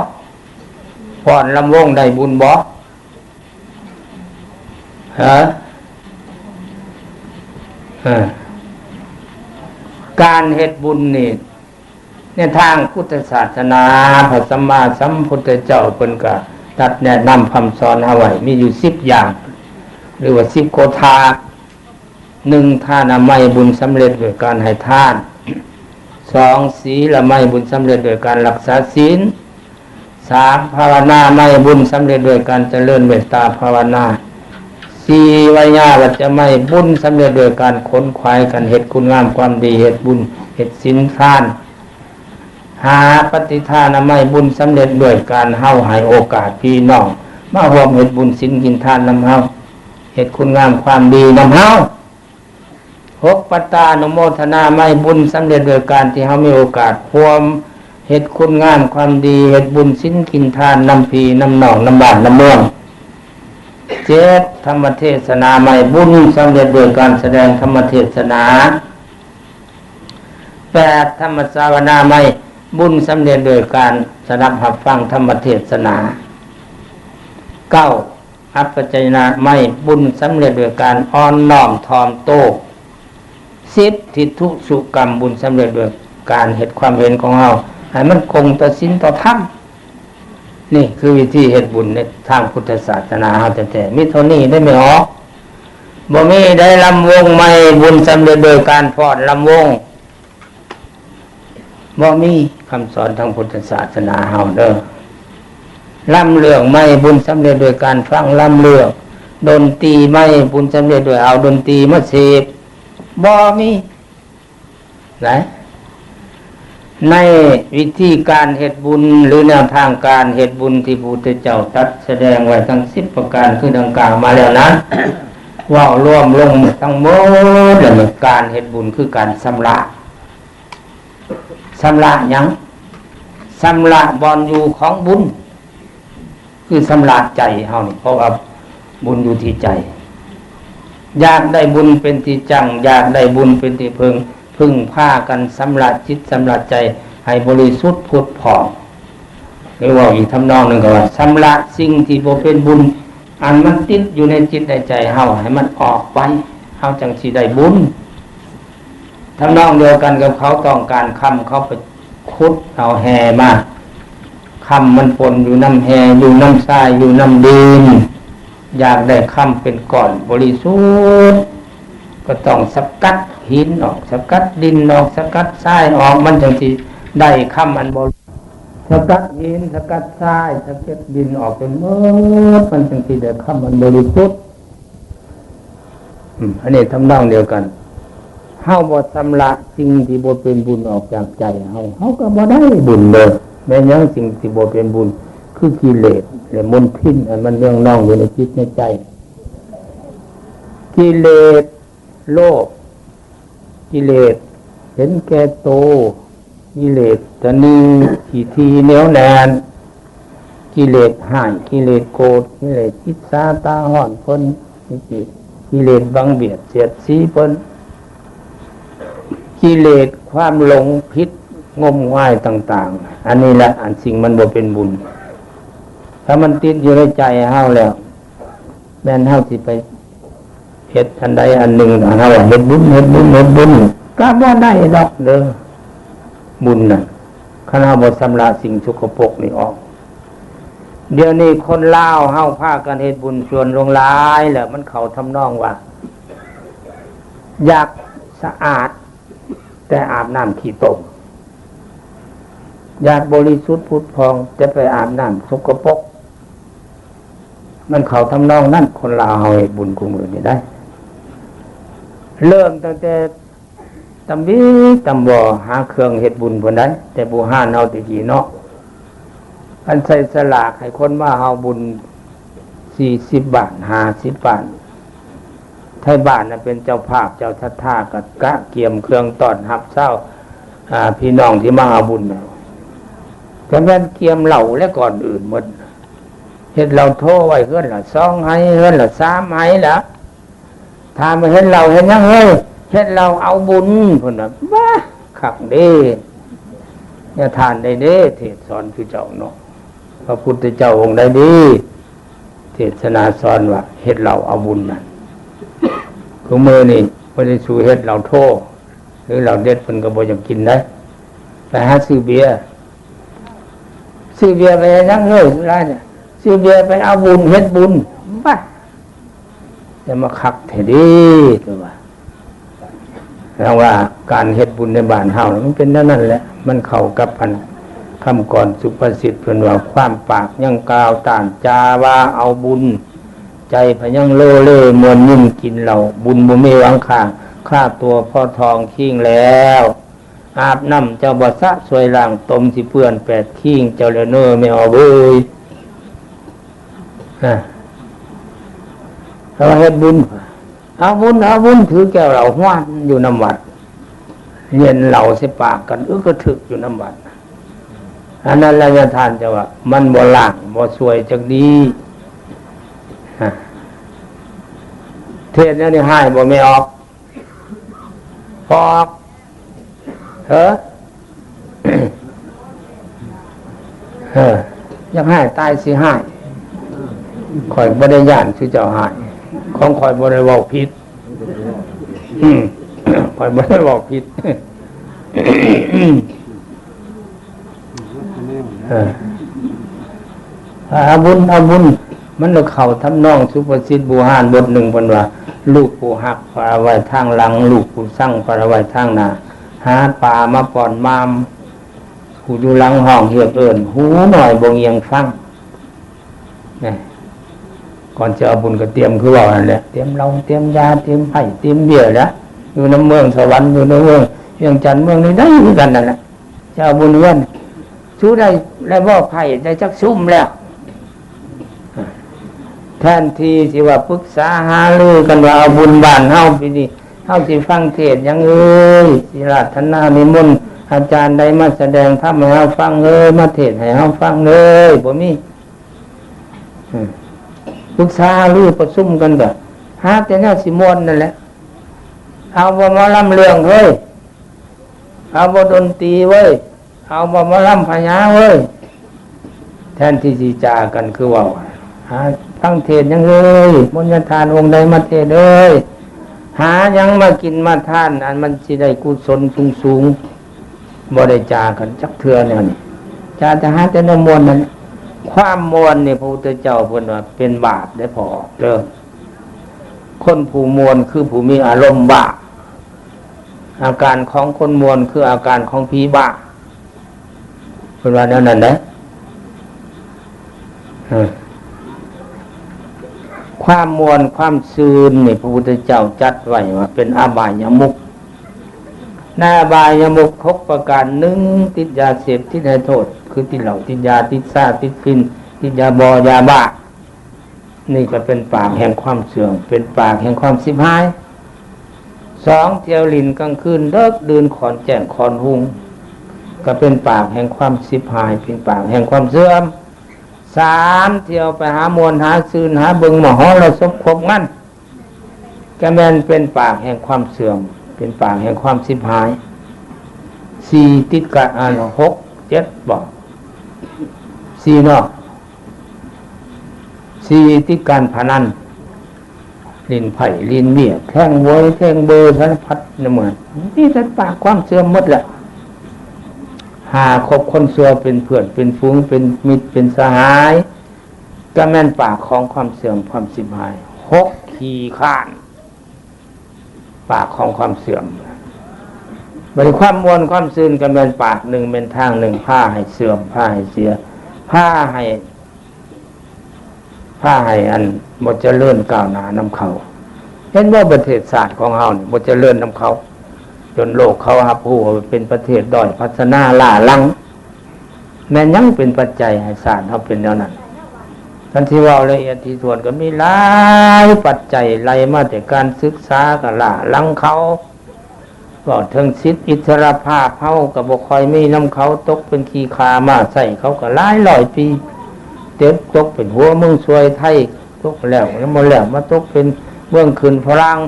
พรลำวงได้บุญบ่การเฮ็ดบุญนี่ในทางพุทธศาสนาพระสัมมาสัมพุทธเจ้าเพิ่นก็ตัดแนะนำคำสอนเอาไว้มีอยู่10อย่างหรือว่า10โกฏา1ทานามัยบุญสำเร็จด้วยการให้ทาน2ศีลไมบุญสำเร็จด้วยการรักษาศีล3ภาวนาไมบุญสำเร็จด้วยการเจริญเมตตาภาวนา4วิญญาวัจจะไมบุญสำเร็จด้วยการขนขวายกันเฮ็ดคุณงามความดีเฮ็ดบุญเฮ็ดศีลทาน5ปฏิทานไมบุญสำเร็จด้วยการเฮาให้โอกาสพี่น้องมาร่วมเฮ็ดบุญศีลกินทานนำเฮาเฮ็ดคุณงามความดีนำเฮา6ปัตตานุโมทนาไม่บุญสำเร็จโดยการที่เฮามีโอกาสร่วมเฮ็ดคุณงามความดีเฮ็ดบุญศีลกินทานนำพี่นำน้องนำบ้านนำเมือง7ธรรมเทศนาไม่บุญสำเร็จโดยการแสดงธรรมเทศนา8ธรรมสาวนาไม่บุญสำเร็จโดยการสดับรับฟังธรรมเทศนา9อัปปัจจยนะไม่บุญสำเร็จโดยการอ่อนน้อมถ่อมโต10ทิฏฐุสุกรรมบุญสำเร็จโดยการเฮ็ดความเห็นของเฮาให้มันคงต่อศีลต่อธรรมนี่คือวิธีเฮ็ดบุญในทางพุทธศาสนาเฮาแท้ๆมีเท่านี้ได้ไม่ออกบ่มีได้ลำวงไม่บุญสำเร็จโดยการฟ้อนลำวงบ่มีคำสอนทางพุทธศาสนาเฮาเด้อลำเรื่องไม่บุญสำเร็จโดยการฟังลำเรื่องดนตรีไม่บุญสำเร็จโดยเอาดนตรีมาเสพบ่มีไหนในวิธีการเฮ็ดบุญหรือแนวทางการเฮ็ดบุญที่พระพุทธเจ้าตรัสแสดงไว้ทั้ง10ประการคือดังกล่าวมาแล้วนั้น ว่ารวมลงทั้งหมดแล้วการเฮ็ดบุญคือการชำระหยังชำระบ่อนอยู่ของบุญคือชำระใจเฮานี่เพราะว่าบุญอยู่ที่ใจ อยากได้บุญเป็นที่จังอยากได้บุญเป็นที่พึ่งพากันสำระจิตสำระใจให้บริสุทธิ์ผุดผ่องหรือว่าอีกทำนองหนึ่งก็ว่าสำระสิ่งที่บ่เป็นบุญอันมันติดอยู่ในจิตในใจเฮาให้มันออกไปเฮาจังสิได้บุญทำนองเดียวกันกับเขาต้องการคำเขาไปขุดเอาแห่มาคำมันปนอยู่น้ำแห่อยู่น้ำทรายอยู่น้ำดินอยากได้คำเป็นก้อนบริสุทธิ์ก็ต้องสกัดหินออกสกัดดินออกสกัดทรายออกมันจังสิได้คำอันบริสกัดหินสกัดทรายสกัดดินออกเป็นเมื่อมันจังสิได้คำอันบริสุทธิ์อันนี้ทำนองเดียวกันเฮาบ่สำละสิ่งที่บ่เป็นบุญออกจากใจเฮาก็บ่ได้บุญเลยแม้ยังสิ่งที่บ่เป็นบุญคือกิเลสและมลทินอันมันเรื่องนองอยู่ในจิตในใจกิเลสโลภกิเลสเห็นแก่โตกิเลสตนีขี้ทีเหนียวแน่นกิเลสห่ายกิเลสโกรธกิเลสจิตซาตาห่อนพ้นกิเลสบังเบียดเสียดสีพ้นกิเลสความหลงผิดงมงายต่างๆอันนี้แหละอันสิ่งมันบ่เป็นบุญถ้ามันติดอยู่ในใจเฮาแล้วแม่นเฮาสิไปเฮ็ดอันใดอันหนึ่งเฮาเฮ็ดบุญก็บ่ได้ดอกเด้อบุญน่ะคันเฮาบ่ชำระสิ่งสกปรกนี่ออกเดี๋ยวนี้คนลาวเฮาพากันเฮ็ดบุญชวนลงหลายแล้วมันเข้าทำนองว่าอยากสะอาดแต่อาบน้ำขี้ตมอยากบริสุทธิ์ผุดพองแต่ไปอาบน้ำสกปรกมันเข้าทำนองนั้นคนลาวเฮาเฮ็ดบุญกุมื้อนี้ได้เริ่มตั้งแต่ตำบิตำบ่หาเครื่องเฮ็ดบุญพุ่นนั้นแต่บ่หาเฮาตะกี้เนาะอันใส่สลากให้คนมาเฮาบุญ40 บาท50 บาทไทยบ้านน่ะเป็นเจ้าภาพเจ้าทัตถาก็กะเกียมเครื่องต้อนรับเช้าพี่น้องที่มาเอาบุญน่ะแต่แม่นเกียมเหล้าและก่อนอื่นหมดเฮ็ดเหล้าโทไว้เฮือนละ2ให้เฮือนละ3ให้ละถ้ามาเฮ็ดเหล้าเฮ็ดหยังเฮ้ยเฮ็ดเหล้าเอาบุญพุ่นน่ะบ้าคักเด้อย่าทานได้เด้เทศสอนคือเจ้าเนาะพระพุทธเจ้าองค์ใดดีเทศนาสอนว่าเฮ็ดเหล้าเอาบุญน่ะคือมื้อนี้บ่ได้สู่เฮ็ดเหล้าโทหรือเหล้าเด็ดเพิ่นก็บ่อยากกินได้ไปหาซื้อเบียร์ไปยังเฮ้ยร้านเนี่ยซื้อเบียร์ไปเอาบุญเฮ็ดบุญบ้าจะมาคักแท้ดีตัวว่าแล้วว่าการเฮ็ดบุญในบ้านเฮามันเป็นนั่นแหละมันเข้ากับอันคำก่อนสุภาษิตเพิ่นว่าความปากยังกล่าวต้านจาว่าเอาบุญใจพยังโลเล่มวนยิ่งกินเหล้าบุญบ่มีหวังค่าตัวพ่อทองขิงแล้วอาบน้ำเจ้าบ่สะสวยล่างตมสิเปื้อน8ขิงเจ้าแล้วเน้อไม่เอาเอ้ยถ้าเฮ็ดบุญเอาบุญถือแก้วเหล้าฮ้วนอยู่น้ำวัดเรียนเหล้าใส่ปากกันก็ถึกอยู่น้ำวัดอันนั้นระยะทานจะว่ามันบ่ล่างบ่สวยจักดีเทศน์นี่ให้บ่ไม่ออกออกอยากให้ตายสิให้ข่อยบ่ได้ย่านคือเจ้าให้ของข่อยบ่ได้เว้าผิดข่อยบ่ได้เว้าผิดเอาบุญมันเข้าทำนองสุภาษิตบูหารบทหนึ่งเพิ่นว่าลูกผู้หักพาไว้ทางหลังลูกผู้สั่งพาไว้ทางหน้าหาปลามาป้อนมามผู้อยู่หลังห้องเฮียบเอิ้นหูหน่อยบ่เงียงฟังนี่ก่อนจะเอาบุญก็เตรียมคือว่านั่นแหละเตรียมเหล้าเตรียมยาเตรียมไผ่เตรียมเบียร์แล้วอยู่ในเมืองสวรรค์อยู่ในเมืองเวียงจันทน์เมืองนี้ได้คือกันนั่นแหละจะเอาบุญเงินชูได้แล้วบ่ไผ่ได้จักซุ่มแล้วแทนที่สิว่าปรึกษาหารือกันว่าเอาบุญบ้านเฮาปีนี้เฮาสิฟังเทศน์หยังเอ้ยสิราธนานิมนต์อาจารย์ใดมาแสดงธรรมให้เฮาฟังเอ้ยมาเทศน์ให้เฮาฟังเอ้ยบ่มีปรึกษาหรือประชุมกันก็ หาแต่แนวสิมวนนั่นแหละเอาบ่มาลำเรื่องเฮ้ยเอาบ่ดนตรีเว้ยเอาบ่มาลำพญาเว้ยแทนที่สิจากันคือว่าหาตั้งเทศยังเลยมนต์ทานองค์ใดมาเทศเอ้ยหายังมากินมาทานอันมันสิได้กุศลสูงบ่ได้จากันจักเทื่อแนวนี้จาจะหาแต่น้ำมนต์นั่นความมวลนี่พระพุทธเจ้าเพิ่นว่าเป็นบาปได้พอเด้อคนผู้มวลคือผู้มีอารมณ์บ้าอาการของคนมวลคืออาการของผีบ้าเพิ่นว่าแนวนั้นนะความมวลความซืนนี่พระพุทธเจ้าจัดไว้ว่าเป็นอบายมุขหน้าอบายมุขทุกประการหนึ่งติดยาเสพติดให้โทษคือติดเหล้าติดยาติดซ่าติดฟินติดยาบอยาบ้านี่ก็เป็นปากแห่งความเสื่อมเป็นปากแห่งความสิบหายสองเที่ยวลินกลางคืนเลิกเดินขอนแจ่งขอนหุงก็เป็นปากแห่งความสิบหายเป็นปากแห่งความเสื่อมสามเที่ยวไปหามวลหาซืนหาบึงมหรสพคบงั้นก็แม่นเป็นปากแห่งความเสื่อมเป็นปากแห่งความสิบหายสี่ติดกันหกเจ็ดบอกสี่เนาะสี่ติดการพนันลินไผ่ลินเบี้ยแท่งโวยแท่งเบอร์สารพัดนี่เหมือนนี่เป็นปากความเสื่อมหมดแหละหาคบคนซัวเป็นเพื่อนเป็นฟุ้งเป็นมิตรเป็นสหายก็แม่นปากของความเสื่อมความสิบหายหกขี้ข้านปากของความเสื่อมบริความมวลความซื่นก็แม่นปากหนึ่งเป็นทางหนึ่งผ้าให้เสื่อมผ้าให้เสียผ้าให้อันบ่เจริญก้าวหน้านำเขาเห็นว่าประเทศศาสตร์ของเฮานี่บ่เจริญนำเขาจนโลกเขารับรู้ว่าเป็นประเทศด้อยพัฒนาล้าหลังแม้ยังเป็นปัจจัยให้ศาสตร์เฮาเป็นแนวนั้นทันที่ว่าละเอียดที่ส่วนก็มีหลายปัจจัยไล่มาแต่การศึกษาก็ล้าหลังเขาก็ถึงสิทธิอิสรภาพเฮาก็บ่ค่อยมีนำเขาตกเป็นขี้คามาใส่เขาก็หลายร้อยปีเต็มตกเป็นหัวเมืองซวยไทยตกแล้วยังบ่แล้วมาตกเป็นเมืองขึ้นฝรั่ง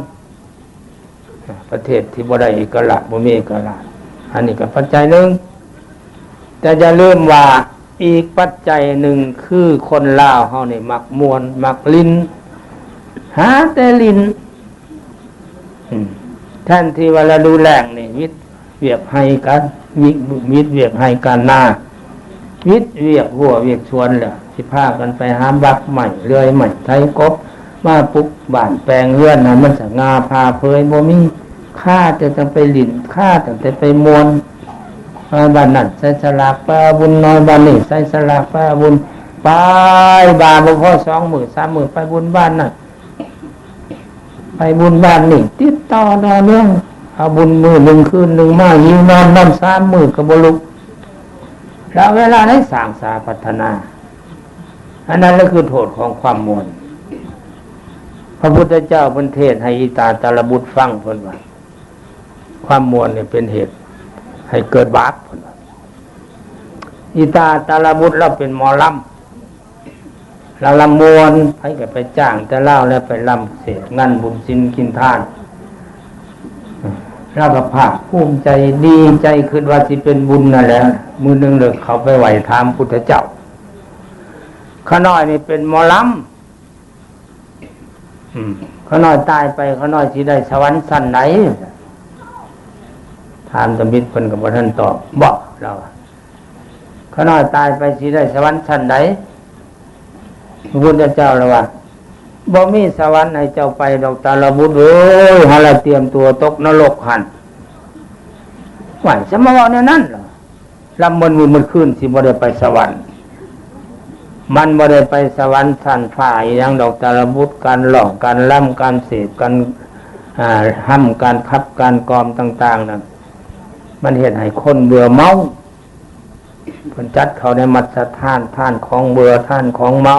ประเทศที่บ่ได้เอกราชบ่มีเอกราชอันนี้ก็ปัจจัยหนึ่งแต่อย่าลืมว่าอีกปัจจัยหนึ่งคือคนลาวเฮานี่มักมวนมักลิ้นหาแต่ลิ้นแทนที่ว่าเราดูแลงนี่วิทย์เวียกให้กันวิทย์เวียกให้กันหน้าวิทย์เวียกหัวเวียกชวนแหละสิพากันไปหาบักใหม่เลื่อยใหม่ไทยกบมาปุ๊บบ้านแปลงเฮือนน่ะมันสง่าพาเผยบ่มีค่าแต่จะไปลิ้นค่าแต่ไปมวนบ้านนั้นใส่สลากป้าบุญน้อยบ้านนี้ใส่สลากป้าบุญไปบาบ่พอ2 มื้อ 3 มื้อไปบุญบ้านน่ะไปบุญบ้านนี่ติดต่อเนื่องเอาบุญมื้อหนึ่งคืนหนึ่งมายิงนอนนั่น3 มื้อก็บ่ลุกแล้วเวลาได้สร้างสาพัฒนาอันนั้นก็คือโทษของความมวลพระพุทธเจ้าเพิ่นเทศน์ให้อิตาตระบุตรฟังเพิ่นว่าความมวลเนี่ยเป็นเหตุให้เกิดบาปเพิ่นว่าอิตาตระบุตรเราเป็นหมอลำเราลำมวลให้ก็ไปจ้างแต่เล่าแล้วไปลำเสกงานบุญศีลกินทานเราก็ภาคภูมิใจดีใจคิดว่าสิเป็นบุญนั่นแหละมื้อนึงเลยเขาไปไหว้ถามพุทธเจ้าข้าน้อยนี่เป็นหมอลำข้าน้อยตายไปข้าน้อยสิได้สวรรค์ชั้นไหนถามตมิตรเพิ่นก็บ่ทันตอบบอกเราข้าน้อยตายไปสิได้สวรรค์ชั้นไหนพระพุทธเจ้าละว่าบ่มีสวรรค์ให้เจ้าไปดอกตาลบุตรเอ้ยหาละเตรียมตัวตกนรกหั่นว่าจะมาเว้าแนวนั้นเหรอลำมันขึ้นสิบ่ได้ไปสวรรค์มันบ่ได้ไปสวรรค์ชั้นฟ้าอีหยังดอกตาลบุตรการหลอกการล่ำการเสพการห้ำการคับการกอมต่างๆนั่นมันเฮ็ดให้คนเบื่อเมาเพิ่นจัดเขาในมัสท่านของเบื่อท่านของเมา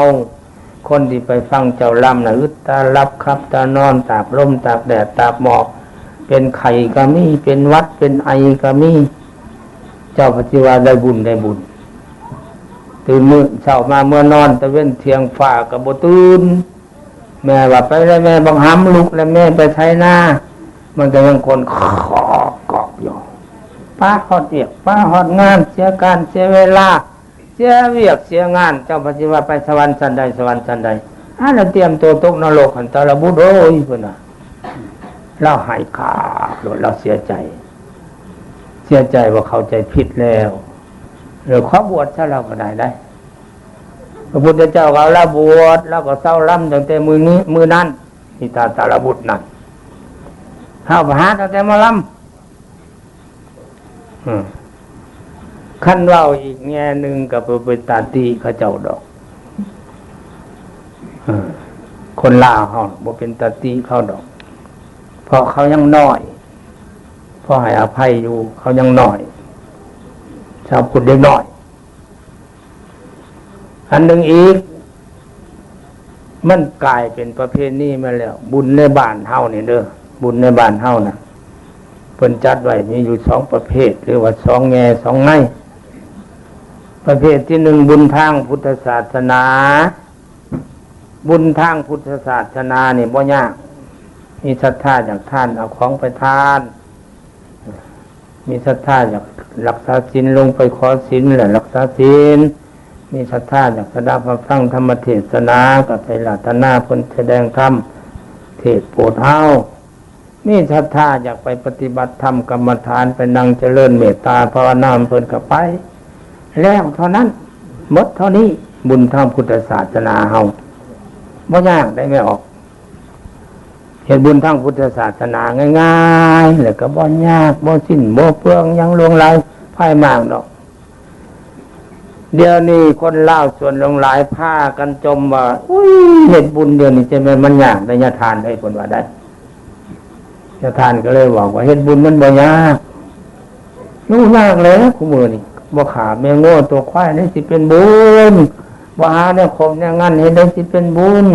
คนที่ไปฟังเจ้าล่ำน่ะอึดตาลับครับตานอนตากลมตากแดดตากหมอกเป็นไข้ก็มีเป็นหวัดเป็นไอก็มีเจ้าปฏิวัติได้บุญตื่นมื้อเช้ามาเมื่อนอนตะเว้นเที่ยงฟ้าก็บ่ตื่น แม่ว่าไปแล้วแม่บังคับลูกแล้วแม่ไปใช้หน้ามันก็ยังคนขอเกาะอยู่ป้าฮอดเวียกป้าฮอดงานเสียการเสียเวลาเสียเวียกเสียงานเจ้าพระจิว่าไปสวรรค์ชั้นใดสวรรค์ชั้นใดเราเตรียมตัวตกนรกหันตะละบุโดยพุ่นน่ะเราหายขาดโดนเราเสียใจว่าเข้าใจผิดแล้วหรือขอบวชซะเราก็ได้พระพุทธเจ้าเอาละบวชแล้วก็เศร้าล่ำตั้งแต่มือนั้นที่ตาละบุตรนั่นเข้าไปหาตั้งแต่มาล่ำขั้นเล่าอีกแง่หนึ่งกับเป็นตาตีเขาเจ้าดอกคนลาวเขาบ่เป็นตาตีเขาดอกเพราะเขายังน้อยเพราะให้อภัยอยู่เขายังน้อยชาวพุทธเด็กน้อยอันหนึ่งอีกมันกลายเป็นประเพณีมาแล้วบุญในบ้านเฮานี่เด้อบุญในบ้านเฮานะเพิ่นจัดไว้มีอยู่2ประเภทหรือว่า2แง่2ไงประเภทที่1บุญทางพุทธศาสนาบุญทางพุทธศาสนานี่บ่ยากมีศรัทธาจากท่านเอาของไปทานมีศรัทธาจากรักษาศีลลงไปขอศีลและรักษาศีลมีศรัทธาจากสดับฟังธรรมเทศนากับไปรัตนาเพิ่นแสดงธรรมเทศโปรดเฮามีศรัทธาอยากไปปฏิบัติธรรมกรรมฐานไปนั่งเจริญเมตตาภาวนาเพิ่นก็ไปแล้วเท่านั้นหมดเท่านี้บุญทางพุทธศาสนาเฮาบ่ยากได้ไม่ออกเฮ็ดบุญทางพุทธศาสนาง่ายๆแล้วก็บ่ยากบ่สิ้นบ่เปลืองยังลวงไหลไพ่มากดอกเดี๋ยวนี้คนลาวส่วนลงหลายผ้ากันจมว่าเฮ็ดบุญเดี๋ยวนี้จะแม่นมันยากได้ญาทานให้คนว่าได้ญาทานก็เลยบอกว่าเฮ็ดบุญมันบ่ยากรู้ยากแล้วคุมื้อนี้บ่ขาแม่โง่ตัวควายนี่สิเป็นบุญบ่หาแนวคมแนวงั้นเฮ็ดได้สิเป็นบุญ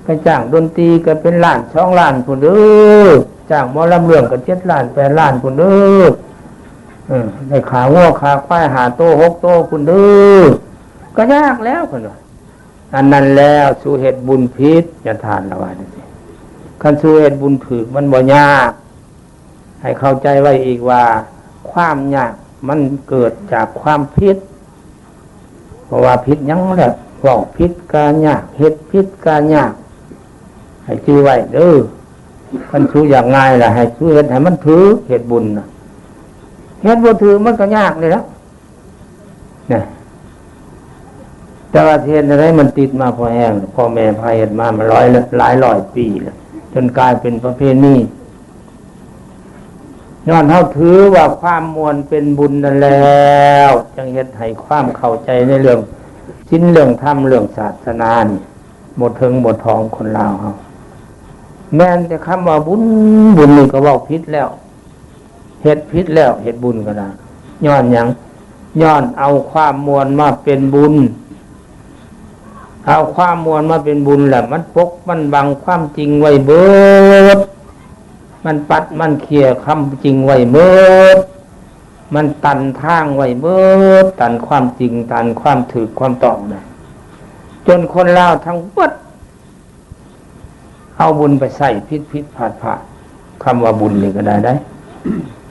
ไปจ้างดนตรีก็เป็นล้าน2ล้านพุ่นเด้อจ้างหมอลำเรื่องก็7ล้าน8ล้านพุ่นเด้อได้ขาง้อขาควายหาโต6โตพุ่นเด้อก็ยากแล้วพุ่นว่าอันนั้นแล้วสู่เฮ็ดบุญผิดอย่าทานละว่าจังซี่คันสู่เฮ็ดบุญถูกมันบ่ยากให้เข้าใจไว้อีกว่าความยากมันเกิดจากความผิดเพราะว่าผิดหยังแหละเว้าผิดก็ยากเฮ็ดผิดก็ยากให้ชื่อไว้เด้อคันสู้อย่างง่ายล่ะให้สู้เฮ็ดให้มันถือเฮ็ดบุญน่ะเฮ็ดบ่ถือมันก็ยากเลยแล้วเนี่ยแต่ว่าเฮ็ดอะไรมันติดมาพอแห้งพ่อแม่พาเฮ็ดมาหลายร้อยปีแล้วจนกลายเป็นประเพณีย้อนเฮาถือว่าความมวลเป็นบุญนั่นแล้วจึงเฮ็ดให้ความเข้าใจในเรื่องศีลเรื่องธรรมเรื่องศาสนานี่หมดถึงหมดทองคนลาวเฮาแม้แต่คำว่าบุญนี่ก็เว้าผิดแล้วเฮ็ดผิดแล้วเฮ็ดบุญก็ได้ย้อนหยังย้อนเอาความมวลมาเป็นบุญเอาความมวลมาเป็นบุญแหละมันปกมันบังความจริงไว้เบิดมันปัดมันเคลียร์คำจริงไว้เบิดมันตันทางไว้เบิดตันความจริงตันความถูกความต้องนะจนคนลาวทั้งหมดเอาบุญไปใส่ผิดพลาดคำว่าบุญนี่ก็ได้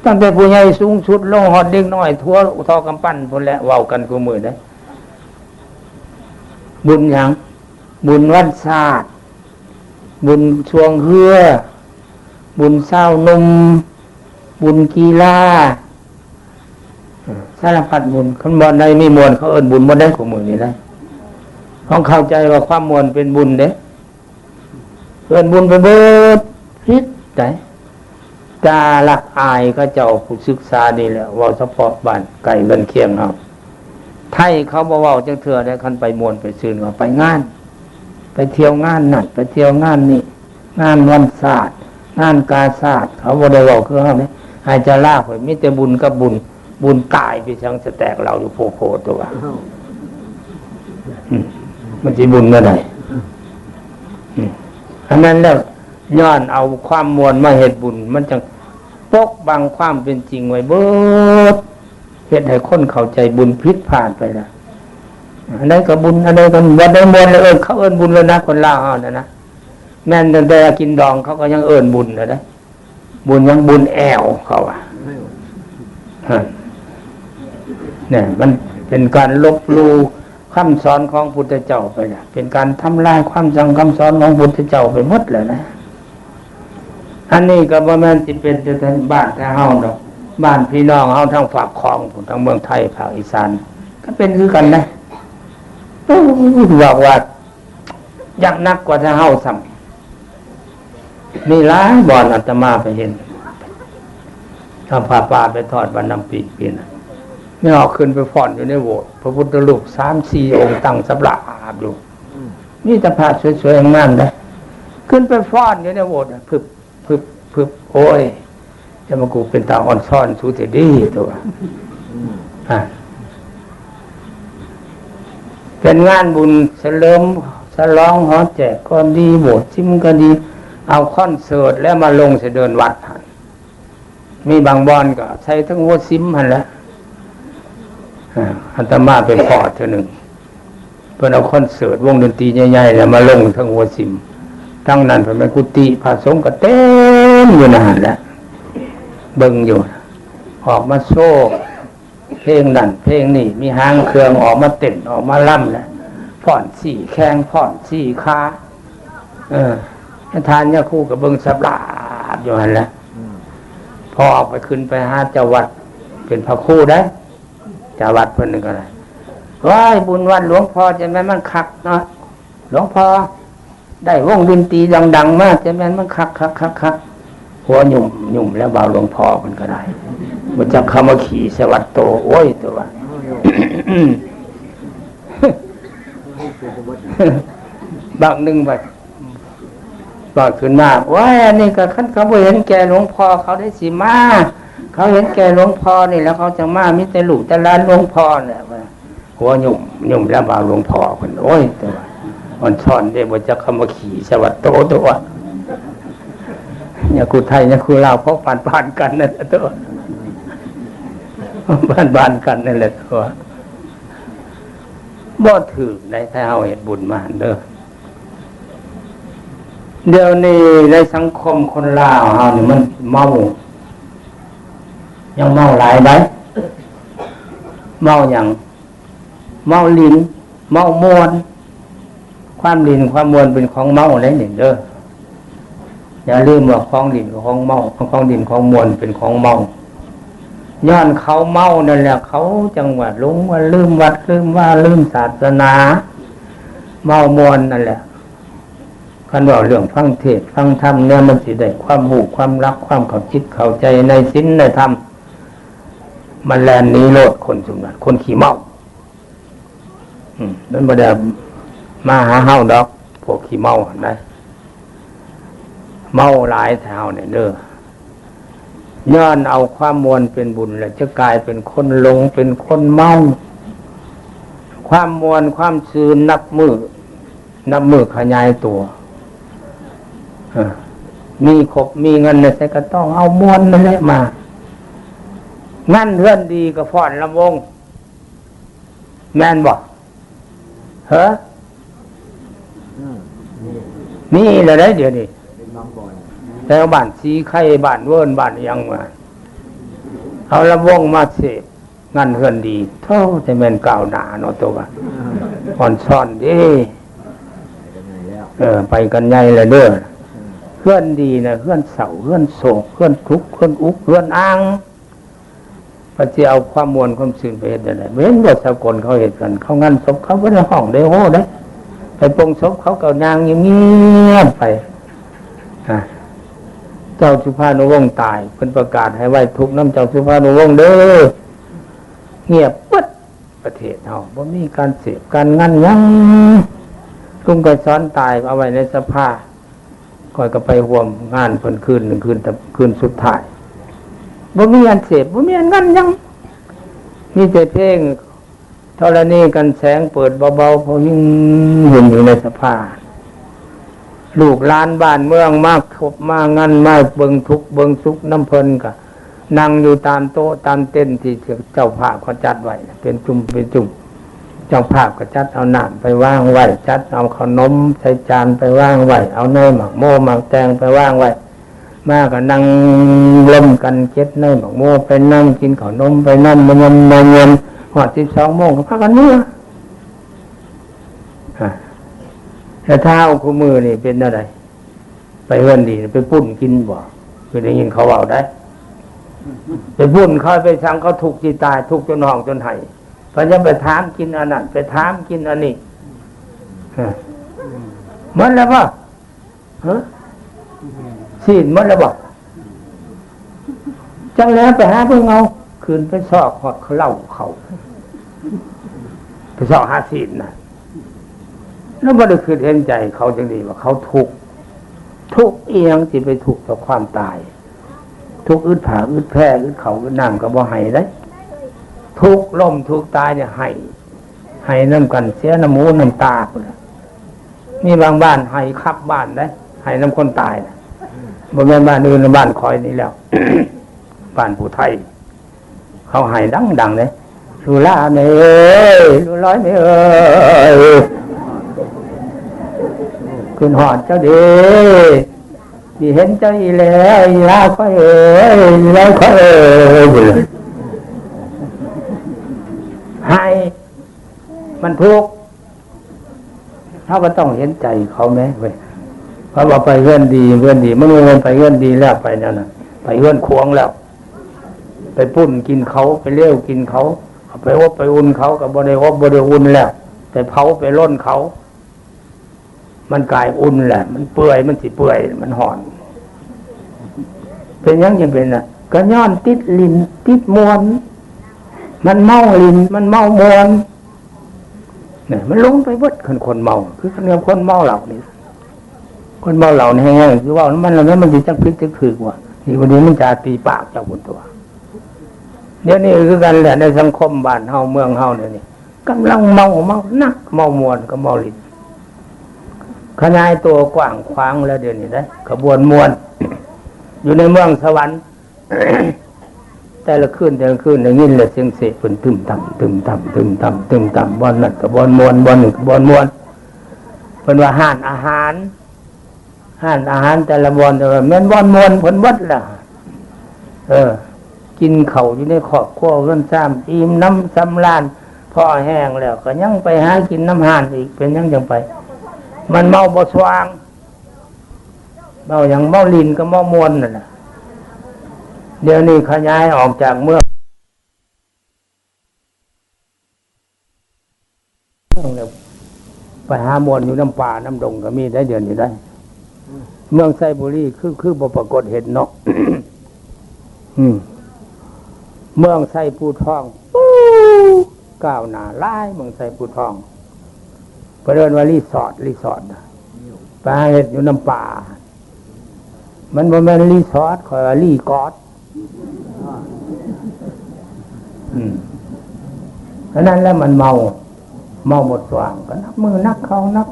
ตั้งแต่ผู้ใหญ่สูงสุดลงหอดเด็กน้อยทั่วทอกำปั้นพุ่นแหละเว้ากันกูมือได้บุญหยังบุญวันศาสตร์บุญช่วงเฮือบุญเศร้านุ่มบุญกีฬาสารพัดบุญคนบ่ได้มีมวลเขาเอิ้นบุญบ่ได้กูมือนี่ได้ต้องเข้าใจว่าความมวลเป็นบุญเด้เอิ้นบุญไปเบิดผิดได้จาละอายก็เจ้าผู้ศึกษานี่แหละเว้าเฉพาะบ้านไก่เงินเคียงเฮาไทยเขาบ่เว้าจังเทื่อได้คันไปมวนไปซื่นว่าไปงานไปเที่ยวงานนั่นไปเที่ยวงานนี่งานวันศาสตร์งานกาศาสตร์เขาบ่ได้เว้าคือเฮาเด้ให้จะลาเพิ่นมีแต่บุญกับบุญตายไปจังสแตกเราอยู่โพๆตัวมันสิบุญเมื่อใดอันนั้นแล้วย้อนเอาความมวลมาเฮ็ดบุญมันจังปกบังความเป็นจริงไว้เบิดเฮ็ดให้คนเข้าใจบุญผิดพลาดไปนะอันใดก็บุญอันใดก็บ่ได้มวลเลยเขาเอิ้นบุญแล้วนะคนลาวเฮานะ แม่นแต่กินดองเขาก็ยังเอิ้นบุญนะบุญยังบุญแอวเขาอ่ะเนี่ยมันเป็นการลบลู่คำสอนของพุทธเจ้าไปเนี่ยเป็นการทำลายความจำคำสอนของพุทธเจ้าไปหมดเลยนะอันนี้ก็บ่แม่นสิเป็นแต่บ้านแต่เฮาดอกบ้านพี่น้องเฮาทั้งฝากของทั้งเมืองไทยภาคอีสานก็เป็นคือกันนะบอกว่ายักนักกว่าถ้าเฮาซ้ำมีหลายบ่อนอาตมาไปเห็นทำผ้าป่าไปทอดวันน้ำปีปีน่ะไม่ออกขึ้นไปฟ้อนอยู่ในโบสถ์พระพุทธรูป 3-4 องค์ตั้งสับหลาบอยู่นี่แต่ผ้าสวยๆงามๆนะขึ้นไปฟ้อนอยู่ในโบสถ์พึบโอ้ยจะมากูเป็นตาอ่อนซ่อนสู้แต่ดีตัวเป็นงานบุญเฉลิมฉลองหอแจกก็ดีโบสถ์ซิมก็ดีเอาคอนเสิร์ตแล้วมาลงเดินวัดมีบางบอนก็ใช้ทั้งหัวซิมหันแล้วอาตมาเป็นพอเท่านึงเพื่อนเอาคอนเสิร์ตวงดนตรีใหญ่ๆแล้วมาลงทั้งหัวซิมทั้งนั้นเป็นกุฏิพระสงฆ์ก็เต็มอยู่นั่นแหละเบิ่งอยู่ออกมาโซ่เพลงนั่นเพลงนี่มีหางเครื่องออกมาเต้นออกมาล่ำแล้วผ่อนสี่แข้งผ่อนสี่ขาทานยาคู่กับเบิ่งสับลาบอยู่นั่นแหละพอออกไปขึ้นไปหาเจ้าวัดเป็นพระครูได้เจ้าวัดเพิ่นนึงก็ได้ว้ายบุญวัดหลวงพ่อจะแม่นมันคักเนาะหลวงพ่อได้วงดนตรีดังๆมากจะแม่นมันคักหัวหยุ่มแล้วบ่าวหลวงพ่อมันก็ได้มันจะเข้ามาขี่สวัสดิ์โตโอ้ยตัวบางหนึ่งแบบบอกขึ้นมาว่าอันนี้ก็ขั้นเขาเห็นแก่หลวงพ่อเขาได้สิมาเขาเห็นแก่หลวงพ่อนี่แล้วเขาจะมามิแต่ลูกแต่หลานหลวงพ่อเนี่ยหัวหยุ่มแล้วบ่าวหลวงพ่อคนโอ้ยตัวอ่อนช้อนได้บ่จะเข้ามาขี่สวัสดิ์โตตัวเนี่ยกูไทยเนี่ยกูลาวเพราะผ่านกันนั่นแหละตัวบ้านกันนั่นแหละตัวบ่ถือในถ้าเอาเหตุบุญมาเด้อเดี๋ยวนี้ในสังคมคนลาวเฮานี่มันเมายังเมาหลายได้เมาอย่างเมาลิ้นเมามวนความลิ้นความมวนเป็นของเมาได้นี่เด้ออย่าลืมว่าของลิ้นของเมาของลิ้นของมวนเป็นของเมาย้อนเขาเมานั่นแหละเขาจังหวัดหลงว่าลืมวัดลืมว่าลืมศาสนาเมามวนนั่นแหละคันว่าเรื่องฟังเทศน์ฟังธรรมเนี่ยมันสิได้ความรู้ความรักความเข้าจิตเข้าใจในศีลในธรรมมันแลนนี้โลดคนสมนัตคนขี้เมานั่นบ่ได้มาหาเฮาดอกพวกขี้เมาได้เมาหลายแถวเนี่ยเด้อย้อนเอาความมวลเป็นบุญแล้วจะกลายเป็นคนหลงเป็นคนเมาความมวลความซื่นนับมือขยายตัวมีครบมีเงินเนี่ยใส่ก็ต้องเอามวลนั่นแหละมางั้นเพื่อนดีก็ฟ้อนลำวงแม่นบอกเฮ้อนี่แหละได้เดี๋ยวนี้แต่บ้านสีไข่บ้านเวิร์นบ้านยังมาเอาลำวงมาเสพงั้นเพื่อนดีเท่าแต่แม่นกล่าวหนาเนาะตัวอ่อนซ่อนดิไปกันใหญ่เลยเด้อเพื่อนดีนะเพื่อนเศร้าเพื่อนโศกเพื่อนทุกข์เพื่อนอุกเพื่อนอ้างพระเจ้าเอาความมวลความซื่นไปเห็นอะไรเหมือนบทสากลเขาเห็นกันเขางั้นศพเขาไม่ได้ห้องได้โหได้ไปปรงศพเขาเก่านางเงียบไปเจ้าสุภานุวงศ์ตายเพิ่นประกาศให้ไว้ทุกน้ำเจ้าสุภานุวงศ์เด้อเงียบปึ๊ดประเทศเฮาบ่มีการเสพการงั้นยังลุงก็สอนตายเอาไว้ในสภาคอยก็ไปร่วมงานเพิ่นคืนสุดท้ายบ่มีอันเสพบ่มีอันงั้นยังมีแต่เพลงธรณีกันแสงเปิดเบาๆพอยิ่งหุ่นอยู่ในสภาลูกหลานบ้านเมืองมากคบมางั้นมาเบิ่งทุกข์เบิ่งสุขน้ำเพิ่นก็นั่งอยู่ตามโต๊ะตามเต็นท์ที่เจ้าภาพเขาจัดไว้เป็นจุ่ม เจ้าภาพก็จัดเอาน้ำไปว่างไว้จัดเอาขนมใส่จานไปว่างไว้เอาเนยหมักโม่หมักแตงไปว่างไว้มาก็นั่งล้มกันเก็ดเนยหมักโม่ไปนั่งกินขนมไปนั่งมันยนหอด12 โมงก็พักกันเมื่อแต่ถ้าเอาคู่มือนี่เป็นอะไรไปเฮือนดีไปปุ้นกินบ่คือได้ยินเขาเอาได้ไปปุ้นเขาไปสั่งเขาถูกจีตายถูกจนห้องจนไห้เพราะฉะนั้นไปถามกินอันนั้นไปถามกินอันนี้มันแล้วป่ะศีลมันแล้วป่ะจังแล้วไปหาเพื่อนเอาคืนไปซอกหอดเขาเล่าเขาไปซอกหาศีลนะแล้วบ่ได้คือเห็นใจเขาจังดีว่าเขาทุกเอียงที่ไปทุกต่อความตายทุกอึดผาอึดแพร่อึดเขาอึดน้ำก็บ่ให้ได้ทุกล้มทุกตายเนี่ยให้น้ำกันเสียน้ำมูน้ำตามีบางบ้านให้คับบ้านได้ให้น้ำคนตายนะบ่แม่นบ้านอื่นบ้านคอยนี่แล้ว บ้านผู้ไทยเขาให้ดังเลยลูล่าเมย์ลูร้อยเมย์เอ้ยคุณหอดเจ้าดีที่เห็นเจ้าอีแล้วอีลาค่อยเอ้ยอีลาค่อยเอ้ยให้มันทุกข์เขาก็ต้องเห็นใจเขาไหมเว้ยเพราะว่าไปเงื่อนดีมันเงินไปเงื่อนดีแล้วไปนั่นน่ะไปเงื่อนควงแล้วไปปุ้นกินเขาไปเลี้ยวกินเขาไปอบไปอุ่นเขากับบริอบริอุ่นแล้วไปเผาไปร่นเขามันกายอุ่นแหละมันเปื่อยมันสิเปื่อยมันห่อนเป็นยังเป็นน่ะก็ย้อนติดลิ้นติดมวนมันเมาลิ้นมันเมามวนเนี่ยมันลงไปเบิดคนเมาคือคนเมาเหล่านี้คนเมาเหล่านี้แห้งๆคือว่ามันแล้วมันจะจังพลิกจังคือกว่าที่วันนี้มันจะตีปากเจ้าบุญตัวเดี๋ยวนี้คือกันแหละในสังคมบ้านเฮาเมืองเฮาเนี่ยนี่กำลังเมานักเมามวนก็เมาลิ้นขยายตัวกว้างขวางแล้วเดี๋ยวนี้ได้ขบวนมวน อยู่ในเมืองสวรรค์ แต่ละคืนได้ยินเลยเสียงเสพตึมต่ำบอนนั่นกับบอนมวนบอนหนึ่งกับบอนมวนเป็นว่าห้านอาหารแต่ละบอนแต่ละแม่นบอนมวนผลวัดล่ะกินเข่าอยู่ในขอบขั้วเงินซ้ำอิ่มน้ำสำลานพอแห้งแล้วก็ยังไปหากินน้ำห่านอีกเป็นยังไปมันเมาบ่สว่างเมาอย่างเมาลินก็เมามวนนั่นแหละเดี๋ยวนี้ขยายออกจากเมืองแล้วไปหามวนอยู่น้ำป่าน้ำดงก็มีได้เดือนนี้ได้เมืองไซบุรีคือบ่ปรากฏเห็นเนาะ เมืองไซปูทองก้าวหน้าร้ายเมืองไซปูทองไปเดินว่ารีสอร์ทไปเห็ดอยู่น้ำป่ามันบ่แม่นรีสอร์ทคอยว่ารีกอดเพราะนั้นแล้วมันเมาหมดสว่างก็นักมือนักเขาแล้ว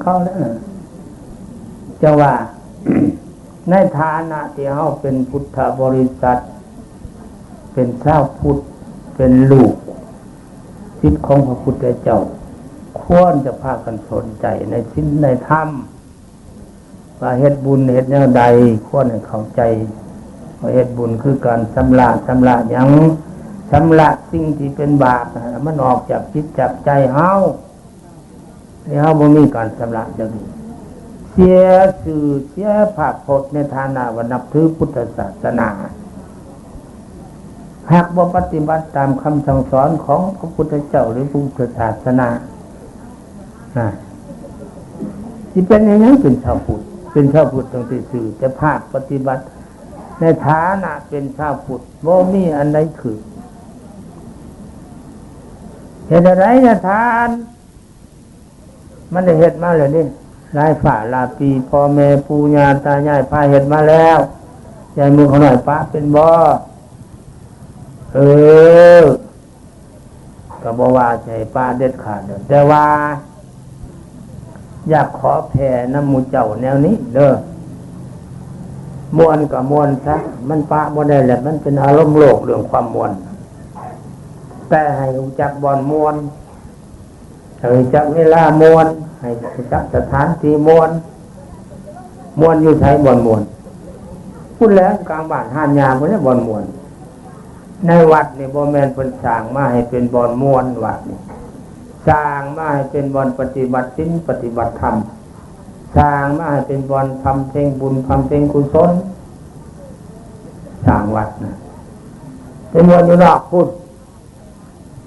จะว่า ในฐานะที่เฮาเป็นพุทธบริษัทเป็นชาวพุทธเป็นลูกศิษย์ของพระพุทธเจ้าควรจะพากันสนใจในศีลในธรรมว่าเฮ็ดบุญเฮ็ดแนวใดควรให้เข้าใจว่าเฮ็ดบุญคือการชำระหยังชำระสิ่งที่เป็นบาปมันออกจากจิตจากใจเฮาที่เฮาบ่มีการชำระอย่างนี้เสียชื่อเสียภาพพจน์ในฐานะว่านับถือพุทธศาสนาหากบ่ปฏิบัติตามคำสั่งสอนของพระพุทธเจ้าหรือพุทธศาสนาที่เป็นอย่างนั้นเป็นชาวพุทธต้องติดสื่อแต่ภาคปฏิบัติในฐานะเป็นชาวพุทธบ่มีอันใดคือเหตุใดนะทานมันได้เหตุมาเลยนี่หลายฝ่าลาปีพ่อแม่ปู่ย่าตายายพาเหตุมาแล้วยายมือเขาหน่อยป้าเป็นบ่ก็บอกว่าใช่ป้าเด็ดขาดแต่ว่าอยากขอแผ่น้ำมูเจ้าแนวนี้เด้อมวนกับมวนซะมันป้าบ่ได้แหละมันเป็นอารมณ์โลกเรื่องความมวนแต่ให้รู้จักบอนมวน ให้จักเวลามวนให้จักสถานที่มวนอยู่ใช้บ่อนมวนพูดแล้วกลางบ้านหานยามพุ่นบ่อนมวนในวัดนี่บ่แม่นเพิ่นสร้างมาให้เป็นบ่อนมวนวัดนี่สร้างมาให้เป็นบ่อนปฏิบัติศีลปฏิบัติธรรมสร้างมาให้เป็นบ่อนทำเพ็งบุญทำเพ็งกุศลสร้างวัดนะเป็นบ่อนอยู่นอกพุทธ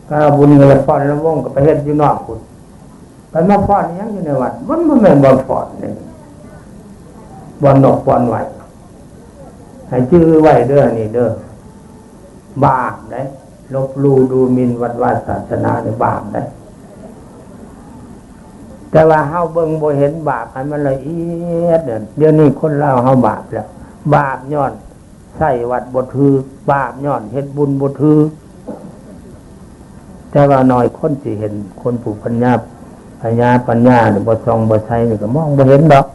ก็บุญเงินฟ้อนละวงก็ไปเฮ็ดอยู่นอกพุทธไปมาฟ้อนยังอยู่ในวัดมันบ่แม่นบ่อนฟ้อนนี่บ่อนนอกบ่อนไหวให้ชื่อไว้เด้อนี่เด้อบาปได้ลบลู่ดูหมิ่นวัดวาศาสนาเนี่ยบาปได้แต่ว่าเฮาเบิ่งบ่เห็นบาปให้มันละเอียดเดี๋ยวนี้คนลาวเฮาบาปแล้วบาปย้อนใส่วัดบ่ถือบาปย้อนเฮ็ดบุญบ่ถือแต่ว่าน้อยคนสิเห็นคนผู้ปัญญาเนี่ยบ่ส่องบ่ใช้นี่ก็มองบ่เห็นดอก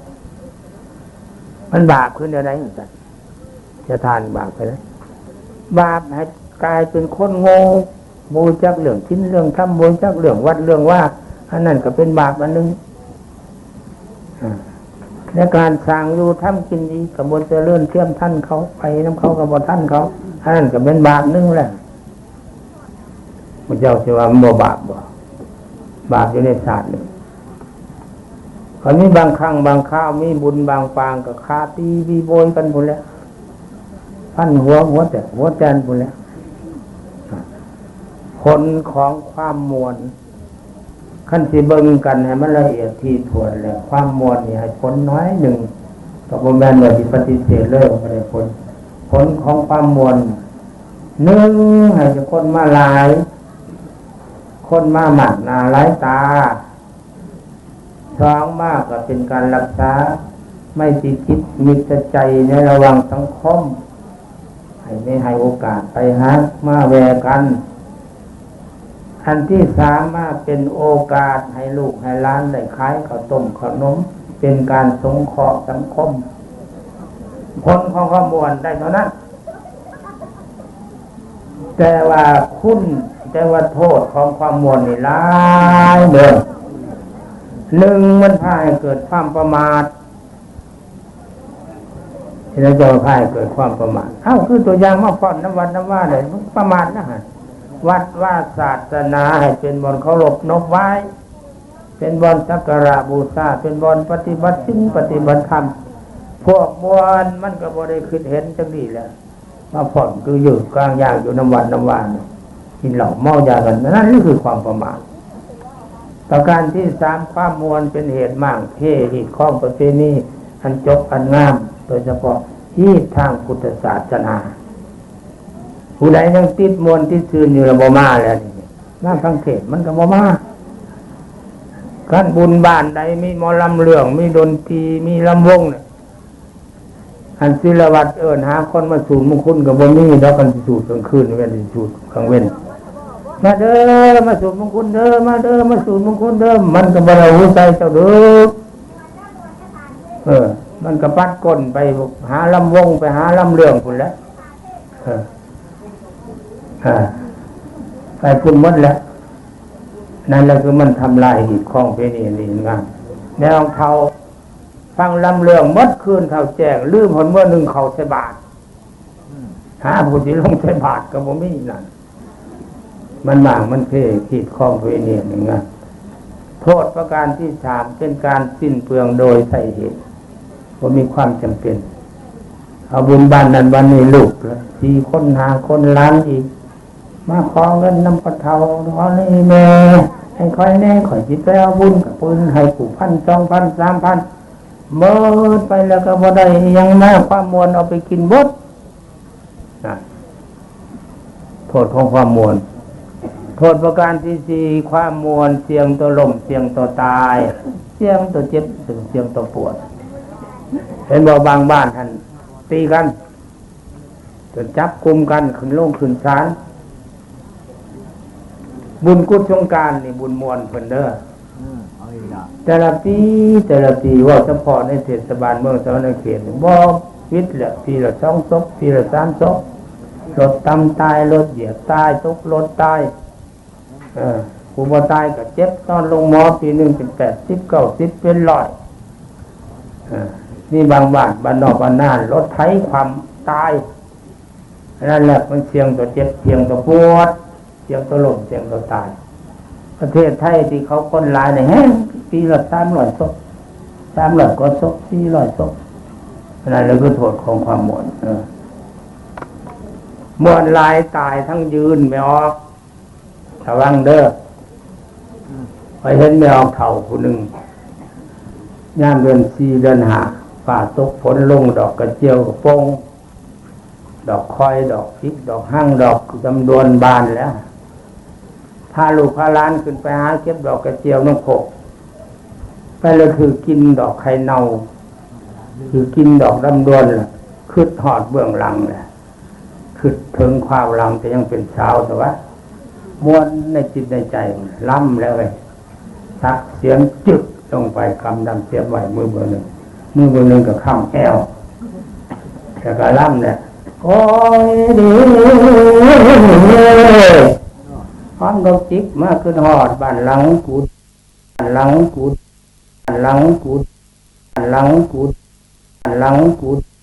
มันบาปขึ้นได้ไดจังจะทานบาปไปเลยบาปให้กลายเป็นคนโง่บูจักเรื่องทิ้นเรื่องทำบูจักเรื่องวัดเรื่องว่าอันนั้นก็เป็นบาปอันนึงในการสร้างอยู่ทำกินดีกับบนเจริญเชื่อมท่านเขาไปน้ำเขากับบนท่านเขาอันนั้นก็เป็นบาปนึงแหละพระเจ้าจะว่ามันบ่บาปบ่บาปอยู่ในศาสตร์นี่คราวนี้บางครั้งบางข้าวมีบุญบางปางกับคาตีวีโบยกันหมดแล้วพันหัวแตนหมดแล้วผลของความมวลขั้นสิเบิ่งกันให้มันละเอียดที่ถ้วนแล้วความมวลนี่ให้ผลน้อยหนึ่งก็บ่แม่นว่าสิปฏิเสธเลยบ่ได้ผลของความมวลหนึ่งให้คนมาหลายคนมาหมั่นหน้าหลายตาสองมากก็เป็นการรักษาไม่ติดคิดมิตรใจในระหว่างสังคมให้ไม่ให้โอกาสไปหามาแวกันอันที่สามมาเป็นโอกาสให้ลูกให้หลานได้ขายข้าวต้มขนมเป็นการสงเคราะห์สังคมผลของข้อมูลได้เท่านั้นแต่ว่าโทษของความมวลนี่หลายเด้อหนึ่งมันพาให้เกิดความประมาทที่เราจะพาให้เกิดความประมาทคือตัวอย่างมาฟ้อนน้ำวัดน้ำว่าเลยประมาทนะฮะวัดว่าศาสนาให้เป็นบ่อนเคารพนบไหว้เป็นบ่อนสักการะบูชาเป็นบ่อนปฏิบัติศีลปฏิบัติธรรมพวกมวลมันก็บ่ได้คิดเห็นจังนี้แหละมาผ่อนคืออยู่กลางย่างอยู่น้ำวัดน้ำว่ากินเหล้าเมายากันนั่นคือความประมาทประการที่สามความมวลเป็นเหตุมั่งเพ่หีดข้องประเพณีอันจบอันงามโดยเฉพาะที่ทางพุทธศาสนาผู้ใดยังติดมวลติดซื่นอยู่ระบบมาแล้วนี่มาฟังเทศมันก็บ่มาการบุญบ้านใดมีหมอลำเรื่องมีดนตรีมีลำวงเนี่ยอันศิลวัตรหาคนมาสูตรมงคลกับบ่มีแล้วกันสูตรกลางคืนเว้นสูตรกลางเว้นมาเด้อมาสูตรมงคลเด้อมาเด้อมาสูตรมงคลเด้อมันก็บ่ได้รู้ใจเจ้าเด้อมันก็ปัดก้นไปหาลำวงไปหาลำเรื่องพุ่นแล้วไปพุ่นหมดแล้วนั่นแหละคือมันทำลายหีบข้องเพณีนี่งานแนวเท่าฟังลำเรื่องมดคืนเท่าแจ้งลืมหนเมื่อหนึ่งเขาใส่บาทหาผู้ที่ลงใส่บาทก็บ่มีนั่นมันบางมันเพ่ขีดข้องเพณีนี่งานโทษประการที่สามเป็นการสิ้นเปลืองโดยใส่เหตุว่ามีความจำเป็นเอาบุญบ้านนั้นวันนี้ลูกสี่คนหาคนล้านอีกมาขอเงินนำกระเทาขอนี่แม่ให้คอยแน่คอยจิตไปเอาบุญกับปืนให้ผู้1,000 2,000 3,000เมื่อไปแล้วก็บ่ได้ยังแม่ความมวลเอาไปกินบดโทษของความมวลโทษประการที่สี่ความมวลเสี่ยงตัวล้มเสี่ยงตัวตายเสี่ยงตัวเจ็บเสี่ยงตัวปวดเห็นบ่บางบ้านท่านตีกันจนจับกุมกันขึ้นลงขึ้นศาลบุญกุศลสงกรานต์นี่บุญมวลเพิ่นเด้อแต่ละปีว่าเฉพาะในเทศบาลเมืองสวรรณเขตบ่วิทย์ละปีละ2 ศพปีละ3 ศพรถตำตายรถเหยียบตายตกรถตาย ผู้บ่ตายก็เจ็บนอนลงหมอปีหนึ่งเป็น80 90เป็น100นี่บางบ้านบ้านนอกบ้านนารถไถความตายนั่นแหละมันเสี่ยงต่อเจ็บเสี่ยงต่อปวดเสี่ยงต่อล้มเสี่ยงต่อตายประเทศไทยที่เขาคนหลายเนี่ยแห้งปีละ300 ศพ300 กว่าศพ400 ศพนั่นแหละคือโทษของความหมดมวนลายตายทั้งยืนไม่ออกระวังเด้อไปเห็นไม่ออกเข่าผู้หนึ่งย่ามเดือน4 เดือน5ฝ่าตกฝนลงดอกกระเจียวกระโปงดอกคอยดอกพริกดอกหั่งดอกจำดวนบานแล้วพาลูกพาหลานขึ้นไปหาเก็บดอกกระเจียวน้ำโขกไปเลยคือกินดอกไข่เน่าคือกินดอกดำดวนล่ะคืดหอดเบื้องหลังแหละคืดถึงความหลังแต่ยังเป็นสาวแต่ว่าม้วนในจิตในใจล้ำแล้วเลยทักเสียงจึกลงไปคำดำเสียบไหวมือเบอร์หนึ่งกับข้ามแอวแต่ก็ล้ำเนี่ยโอ้ยดีพร้อมกับจิกมากขึ้นหอดบ้านหลังกูบ้านหลังกูบ้านหลังกูบ้านหลังกูบ้านหลังกู